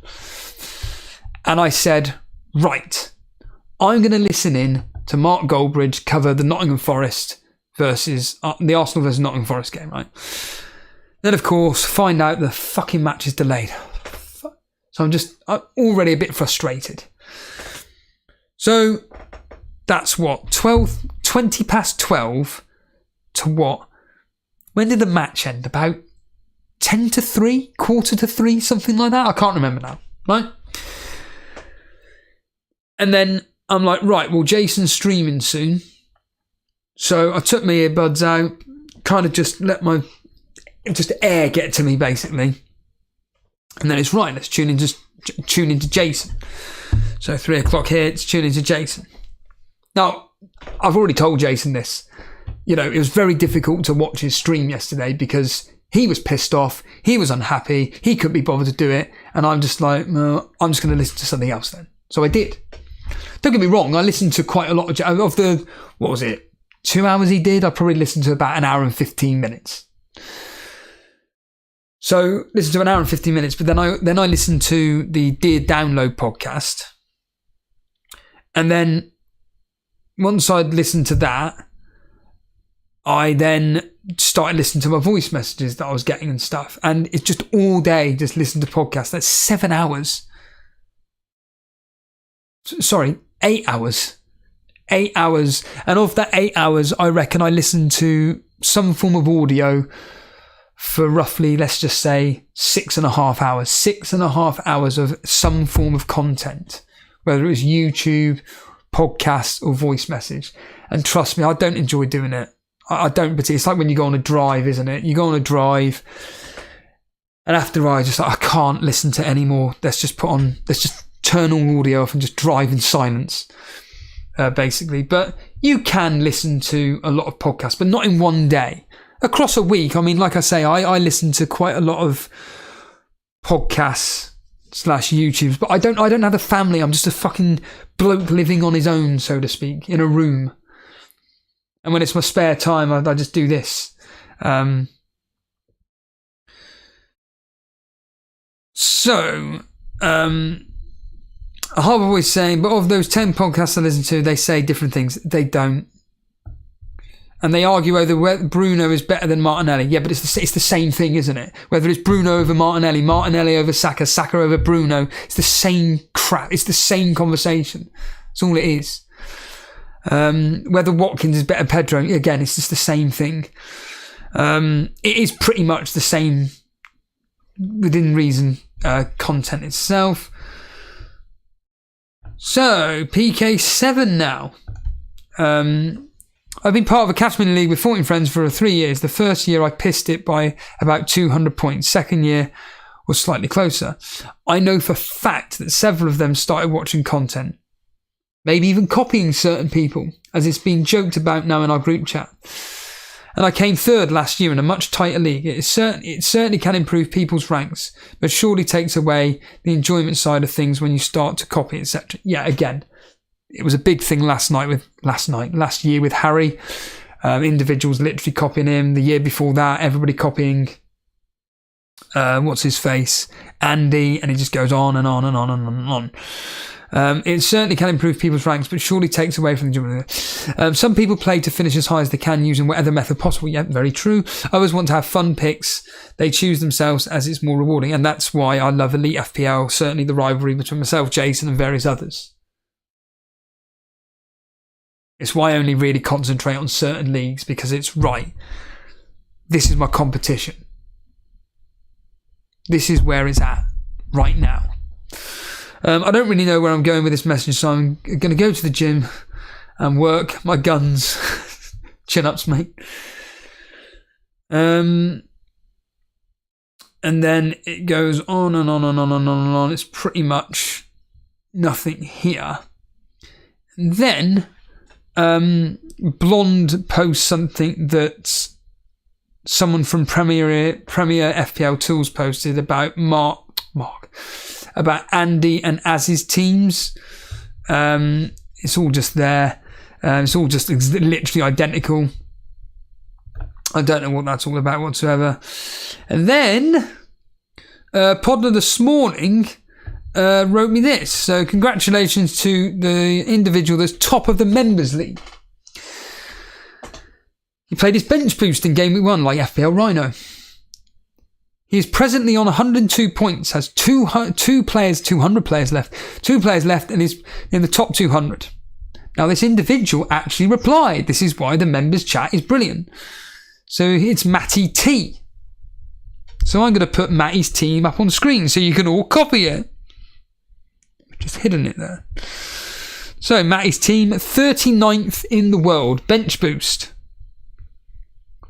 And I said, right, I'm going to listen in to Mark Goldbridge cover the Nottingham Forest versus the Arsenal versus Nottingham Forest game, right? Then, of course, find out the fucking match is delayed. So I'm already a bit frustrated. So that's what, 20 past 12 to what? When did the match end? About 10 to 3? Quarter to 3? Something like that? I can't remember now, right? And then I'm like, right, well, Jason's streaming soon. So I took my earbuds out, kind of just let just air get to me, basically. And then it's right, let's tune into Jason. So 3 o'clock here, it's tune into Jason. Now, I've already told Jason this. You know, it was very difficult to watch his stream yesterday because he was pissed off, he was unhappy, he couldn't be bothered to do it. And I'm just like, well, I'm just going to listen to something else then. So I did. Don't get me wrong, I listened to quite a lot of the, 2 hours he did, I probably listened to about an hour and 15 minutes. So listen to an hour and 15 minutes, but then I listened to the Dear Download podcast. And then once I'd listened to that, I then started listening to my voice messages that I was getting and stuff. And it's just all day, just listen to podcasts. That's 7 hours. Sorry, 8 hours. 8 hours. And of that 8 hours, I reckon I listened to some form of audio for roughly, let's just say, 6.5 hours. 6.5 hours of some form of content, whether it was YouTube, podcast, or voice message. And trust me, I don't enjoy doing it. I don't, but it's like when you go on a drive, isn't it? You go on a drive, and after I just like, I can't listen to any more. Let's just turn all audio off and just drive in silence, basically. But you can listen to a lot of podcasts, but not in one day. Across a week, I mean, like I say, I listen to quite a lot of podcasts / YouTubes, but I don't have a family. I'm just a fucking bloke living on his own, so to speak, in a room. And when it's my spare time, I just do this. Harbour was saying, but of those 10 podcasts I listen to, they say different things. They don't. And they argue whether Bruno is better than Martinelli. Yeah, but it's the same thing, isn't it? Whether it's Bruno over Martinelli, Martinelli over Saka, Saka over Bruno, it's the same crap. It's the same conversation. That's all it is. Whether Watkins is better than Pedro, again, it's just the same thing. It is pretty much the same, within reason, content itself. So, PK7 now. I've been part of a Catchment League with 14 friends for 3 years. The first year I pissed it by about 200 points. Second year was slightly closer. I know for fact that several of them started watching content. Maybe even copying certain people, as it's been joked about now in our group chat. And I came third last year in a much tighter league. It certainly can improve people's ranks, but surely takes away the enjoyment side of things when you start to copy, etc. Yeah, again, it was a big thing last year with Harry. Individuals literally copying him. The year before that, everybody copying what's his face, Andy, and it just goes on and on and on and on and on. It certainly can improve people's ranks, but surely takes away from the enjoyment. Some people play to finish as high as they can using whatever method possible. Yeah, very true. Others want to have fun picks. They choose themselves as it's more rewarding, and that's why I love Elite FPL. Certainly the rivalry between myself, Jason, and various others. It's why I only really concentrate on certain leagues, because it's right. This is my competition. This is where it's at right now. I don't really know where I'm going with this message, so I'm going to go to the gym and work my guns. Chin-ups, mate. And then it goes on and on and on and on and on. It's pretty much nothing here. And then Blonde posts something that someone from Premier FPL Tools posted about about Andy and Az's teams. It's all just there. It's literally identical. I don't know what that's all about whatsoever. And then Podler this morning wrote me this. So congratulations to the individual that's top of the members league. He played his bench boost in game week 1 like FPL Rhino. He is presently on 102 points, has 200 players left. 2 players left and is in the top 200. Now this individual actually replied. This is why the members chat is brilliant. So it's Matty T. So I'm going to put Matty's team up on screen so you can all copy it. Just hidden it there. So Matty's team, 39th in the world, bench boost.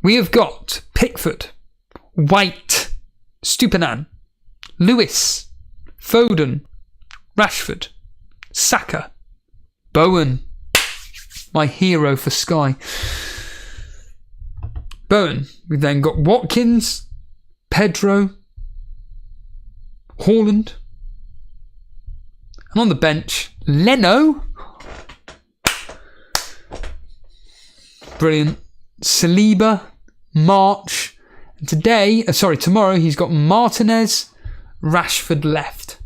We have got Pickford, White, Stupinan, Lewis, Foden, Rashford, Saka, Bowen, my hero for Sky. Bowen. We've then got Watkins, Pedro, Haaland, and on the bench, Leno. Brilliant. Saliba, March. And tomorrow he's got Martinez, Rashford left.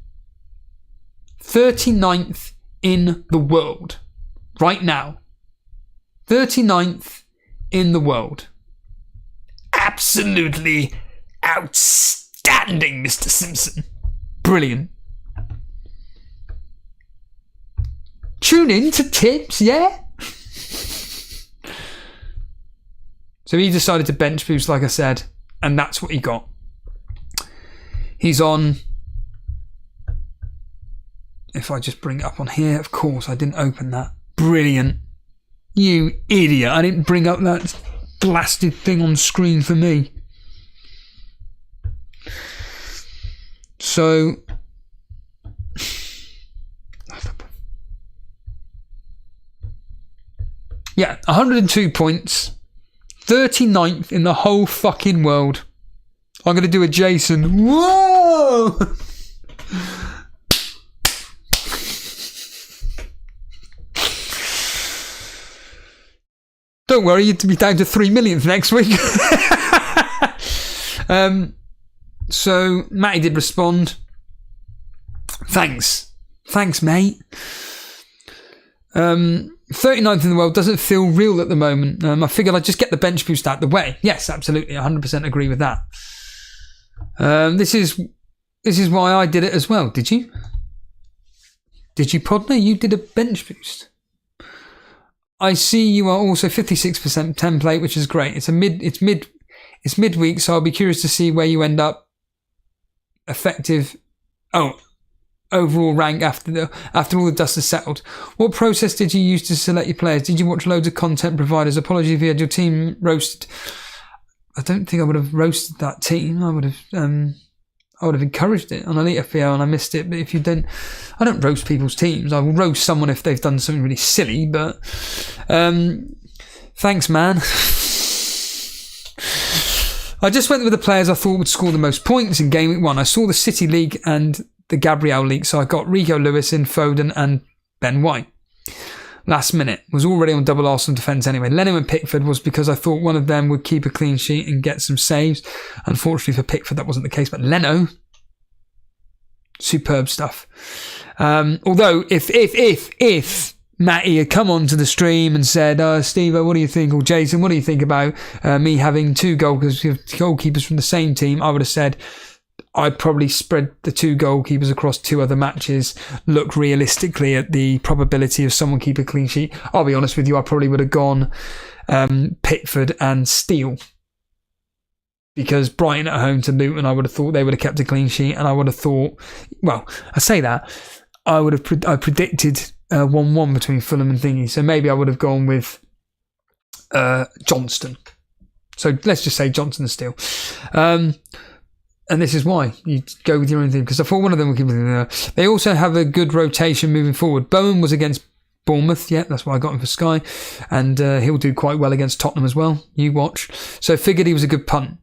39th in the world. Right now. 39th in the world. Absolutely outstanding, Mr. Simpson. Brilliant. Tune in to tips, yeah? So he decided to bench boost, like I said, and that's what he got. He's on... If I just bring it up on here, of course, I didn't open that. Brilliant. You idiot. I didn't bring up that blasted thing on screen for me. So... Yeah, 102 points. 39th in the whole fucking world. I'm going to do a Jason. Whoa! Don't worry, you'd be down to 3 millionth next week. So, Matty did respond. Thanks, mate. 39th in the world doesn't feel real at the moment. I figured I'd just get the bench boost out of the way. Yes, absolutely, 100% agree with that. This is why I did it as well. Did you? Did you, Podner? You did a bench boost. I see you are also 56% template, which is great. It's midweek, so I'll be curious to see where you end up. Effective. Oh, overall rank after all the dust has settled. What process did you use to select your players? Did you watch loads of content providers? Apologies if you had your team roasted. I don't think I would have roasted that team. I would have encouraged it on Elite FPL and I missed it. But if you don't, I don't roast people's teams. I will roast someone if they've done something really silly. But thanks, man. I just went with the players I thought would score the most points in Game Week 1. I saw the City League and the Gabriel League, so I got Rico Lewis in, Foden and Ben White. Last minute. Was already on double Arsenal defence anyway. Leno and Pickford was because I thought one of them would keep a clean sheet and get some saves. Unfortunately for Pickford, that wasn't the case. But Leno, superb stuff. Although, if Matty had come onto the stream and said, Steve, what do you think? Or Jason, what do you think about me having two goalkeepers from the same team? I would have said I'd probably spread the two goalkeepers across two other matches, look realistically at the probability of someone keep a clean sheet. I'll be honest with you, I probably would have gone Pickford and Steele. Because Brighton at home to Luton, I would have thought they would have kept a clean sheet. And I would have thought, well, I say that, I predicted 1-1 between Fulham and Thingy. So maybe I would have gone with Johnston. So let's just say Johnston and Steele. And this is why you go with your own thing, because I thought one of them would keep it. They also have a good rotation moving forward. Bowen was against Bournemouth, yeah, that's why I got him for Sky, and he'll do quite well against Tottenham as well. You watch. So figured he was a good punt.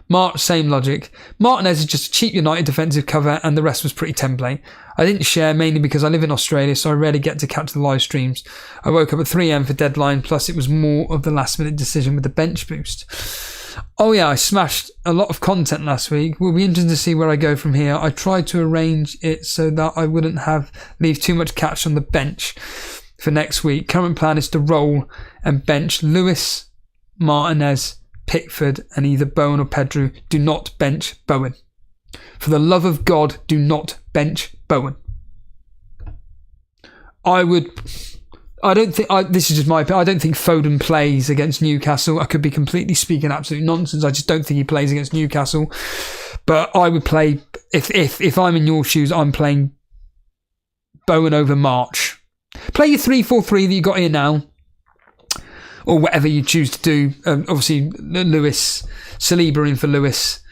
Mark, same logic. Martinez is just a cheap United defensive cover, and the rest was pretty template. I didn't share mainly because I live in Australia, so I rarely get to catch the live streams. I woke up at 3 a.m. for deadline, plus it was more of the last minute decision with the bench boost. Oh yeah, I smashed a lot of content last week. Will be interesting to see where I go from here. I tried to arrange it so that I wouldn't leave too much cash on the bench for next week. Current plan is to roll and bench Lewis, Martinez, Pickford and either Bowen or Pedro. Do not bench Bowen. For the love of God, do not bench Bowen. This is just my opinion. I don't think Foden plays against Newcastle. I could be completely speaking absolute nonsense. I just don't think he plays against Newcastle. But I would play, if I'm in your shoes, I'm playing Bowen over March. Play your 3-4-3 that you got here now, or whatever you choose to do. Obviously, Lewis, Saliba in for Lewis,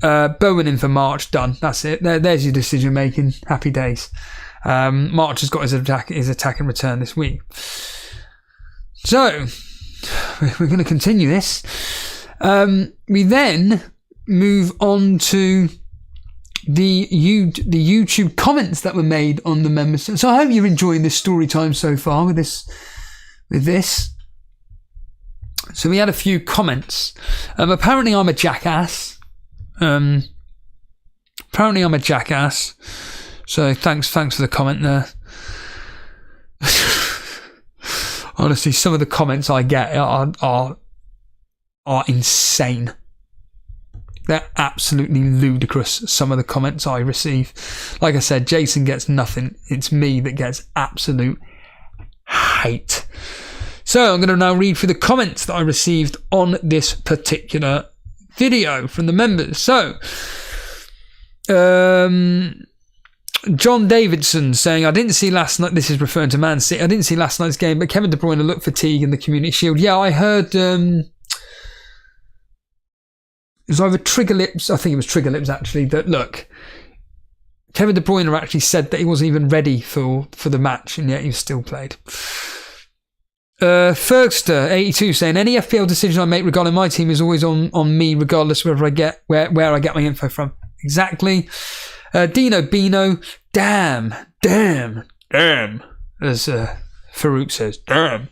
Bowen in for March. Done. That's it. There's your decision making. Happy days. March has got his attack and return this week. So we're going to continue this. We then move on to the YouTube comments that were made on the members. So I hope you're enjoying this story time so far with this. So we had a few comments. Apparently I'm a jackass. So thanks for the comment there. Honestly, some of the comments I get are insane. They're absolutely ludicrous, some of the comments I receive. Like I said, Jason gets nothing. It's me that gets absolute hate. So I'm going to now read through the comments that I received on this particular video from the members. So, John Davidson saying, I didn't see last night, this is referring to Man City, I didn't see last night's game, but Kevin De Bruyne looked fatigued in the Community Shield. Yeah, I heard, it was either Trigger Lips, I think it was Trigger Lips actually, that look, Kevin De Bruyne actually said that he wasn't even ready for the match, and yet he still played. Fergster82 saying, any FPL decision I make regarding my team is always on me, regardless where I get my info from. Exactly. Dino Bino, damn, as Farouk says, damn.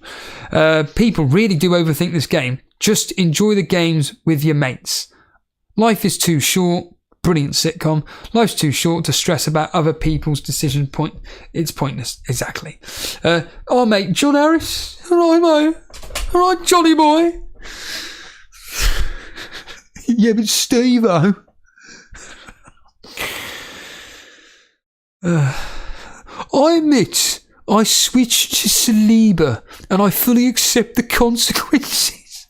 People really do overthink this game. Just enjoy the games with your mates. Life is too short. Brilliant sitcom. Life's too short to stress about other people's decision point. It's pointless. Exactly. Mate, John Harris. All right, mate. All right, Johnny boy. Yeah, but Steve-o. I admit I switched to Saliba and I fully accept the consequences.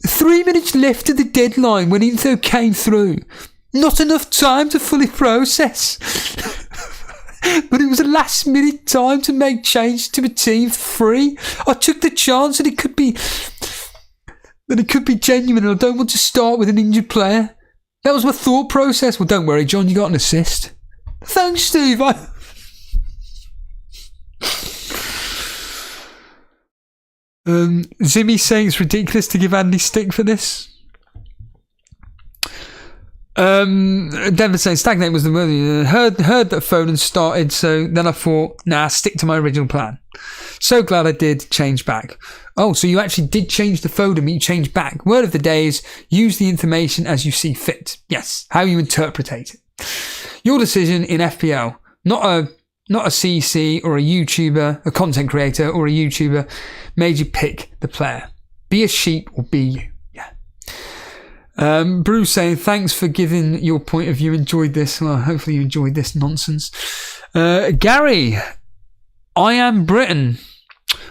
3 minutes left of the deadline when info came through Not enough time to fully process. But it was a last minute time to make change to a team for free. I took the chance that it could be genuine, and I don't want to start with an injured player. That was my thought process. Well, don't worry, John, you got an assist. Thanks, Steve. Zimmy saying it's ridiculous to give Andy stick for this. Denver saying Stagnate was the word. Heard that Foden started, so then I thought, nah, stick to my original plan. So glad I did change back. Oh, so you actually did change the Foden, but you changed back. Word of the day is use the information as you see fit. Yes, how you interpret it. Your decision in FPL, not a CC or a YouTuber, a content creator or a YouTuber, made you pick the player. Be a sheep or be you. Bruce saying, thanks for giving your point of view. Enjoyed this. Well, hopefully you enjoyed this nonsense. Gary, I am Britain.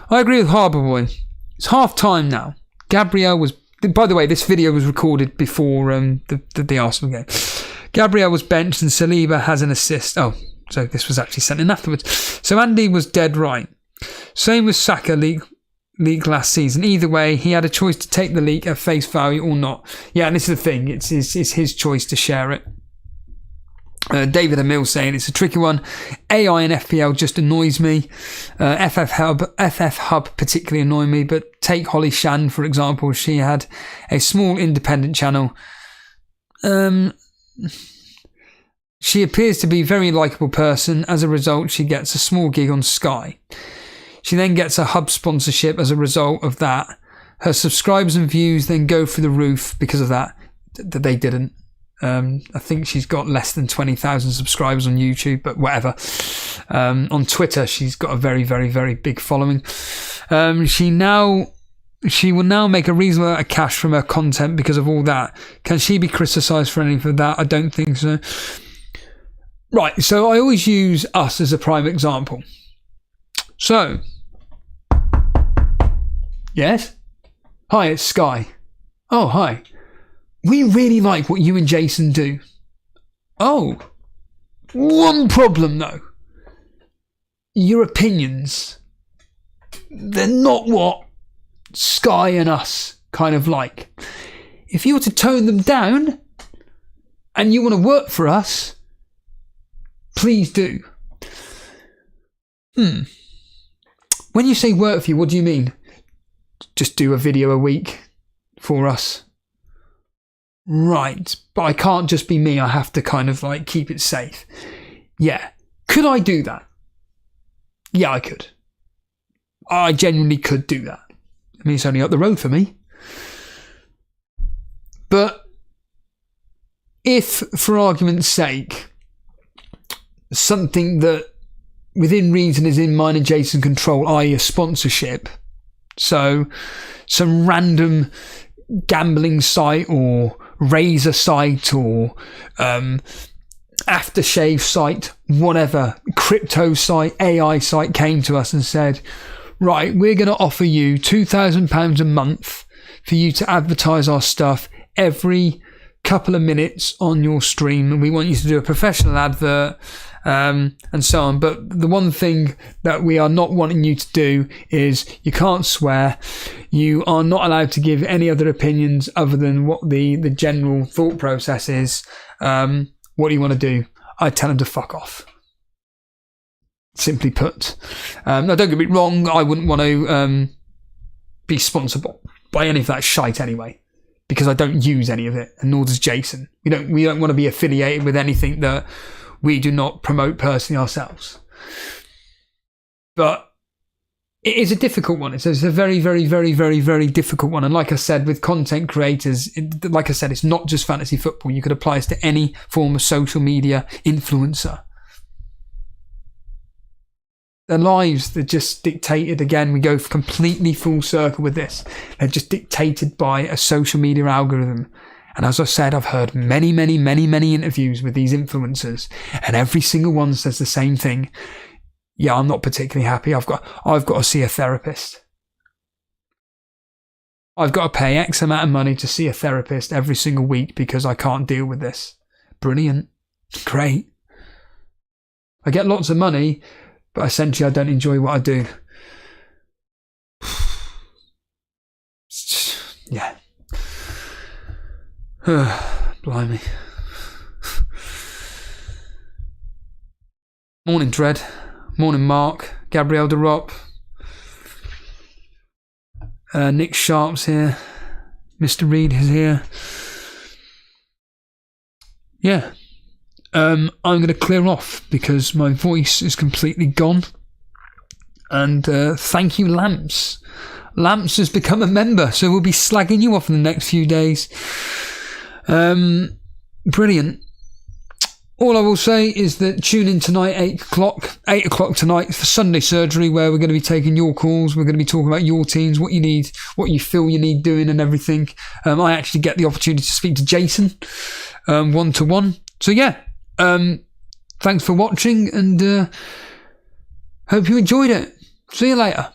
I agree with Harbour Boy. It's half time now. Gabriel was, by the way, this video was recorded before the Arsenal game. Gabriel was benched and Saliba has an assist. Oh, so this was actually sent in afterwards. So Andy was dead right. Same with Saka leak last season. Either way, he had a choice to take the leak at face value or not. Yeah, and this is the thing. It's his choice to share it. David Emil saying it's a tricky one. AI and FPL just annoys me. FF Hub particularly annoy me. But take Holly Shan, for example. She had a small independent channel. She appears to be a very likeable person. As a result, she gets a small gig on Sky. She then gets a hub sponsorship as a result of that. Her subscribers and views then go through the roof because of that. They didn't. I think she's got less than 20,000 subscribers on YouTube, but whatever. On Twitter, she's got a very, very, very big following. She will now make a reasonable amount of cash from her content because of all that. Can she be criticised for anything for that? I don't think so. Right, so I always use us as a prime example. So, yes? Hi, it's Sky. Oh, hi. We really like what you and Jason do. Oh, one problem though. Your opinions. They're not what Sky and us kind of like. If you were to tone them down and you want to work for us, please do. When you say work for you, what do you mean? Just do a video a week for us. Right, but I can't just be me. I have to kind of like keep it safe. Yeah. Could I do that? Yeah, I could. I genuinely could do that. I mean, it's only up the road for me. But if, for argument's sake, something that within reason is in mine and Jason's control, i.e. a sponsorship, so some random gambling site or razor site or aftershave site, whatever, crypto site, AI site came to us and said, right, we're going to offer you £2,000 a month for you to advertise our stuff every couple of minutes on your stream, and we want you to do a professional advert and so on. But the one thing that we are not wanting you to do is you can't swear, you are not allowed to give any other opinions other than what the general thought process is. What do you want to do? I'd tell them to fuck off. Simply put. Now don't get me wrong, I wouldn't want to be sponsored by any of that shite anyway, because I don't use any of it, and nor does Jason. We don't want to be affiliated with anything that we do not promote personally ourselves. But it is a difficult one. It's a very, very, very, very, very difficult one. And like I said, with content creators, like I said, it's not just fantasy football. You could apply this to any form of social media influencer. Their lives, they're just dictated. Again, we go completely full circle with this. They're just dictated by a social media algorithm. And as I said, I've heard many, many, many, many interviews with these influencers, and every single one says the same thing. Yeah, I'm not particularly happy. I've got to see a therapist. I've got to pay X amount of money to see a therapist every single week because I can't deal with this. Brilliant. Great. I get lots of money, but essentially I don't enjoy what I do. Yeah. Blimey. Morning, Dread. Morning, Mark. Gabrielle DeRop. Nick Sharp's here. Mr. Reed is here. Yeah. I'm going to clear off because my voice is completely gone. And thank you, Lamps. Lamps has become a member, so we'll be slagging you off in the next few days. Brilliant. All I will say is that tune in tonight, 8 o'clock. 8 o'clock tonight for Sunday Surgery, where we're going to be taking your calls. We're going to be talking about your teams, what you need, what you feel you need doing and everything. I actually get the opportunity to speak to Jason one-to-one. So yeah, thanks for watching and hope you enjoyed it. See you later.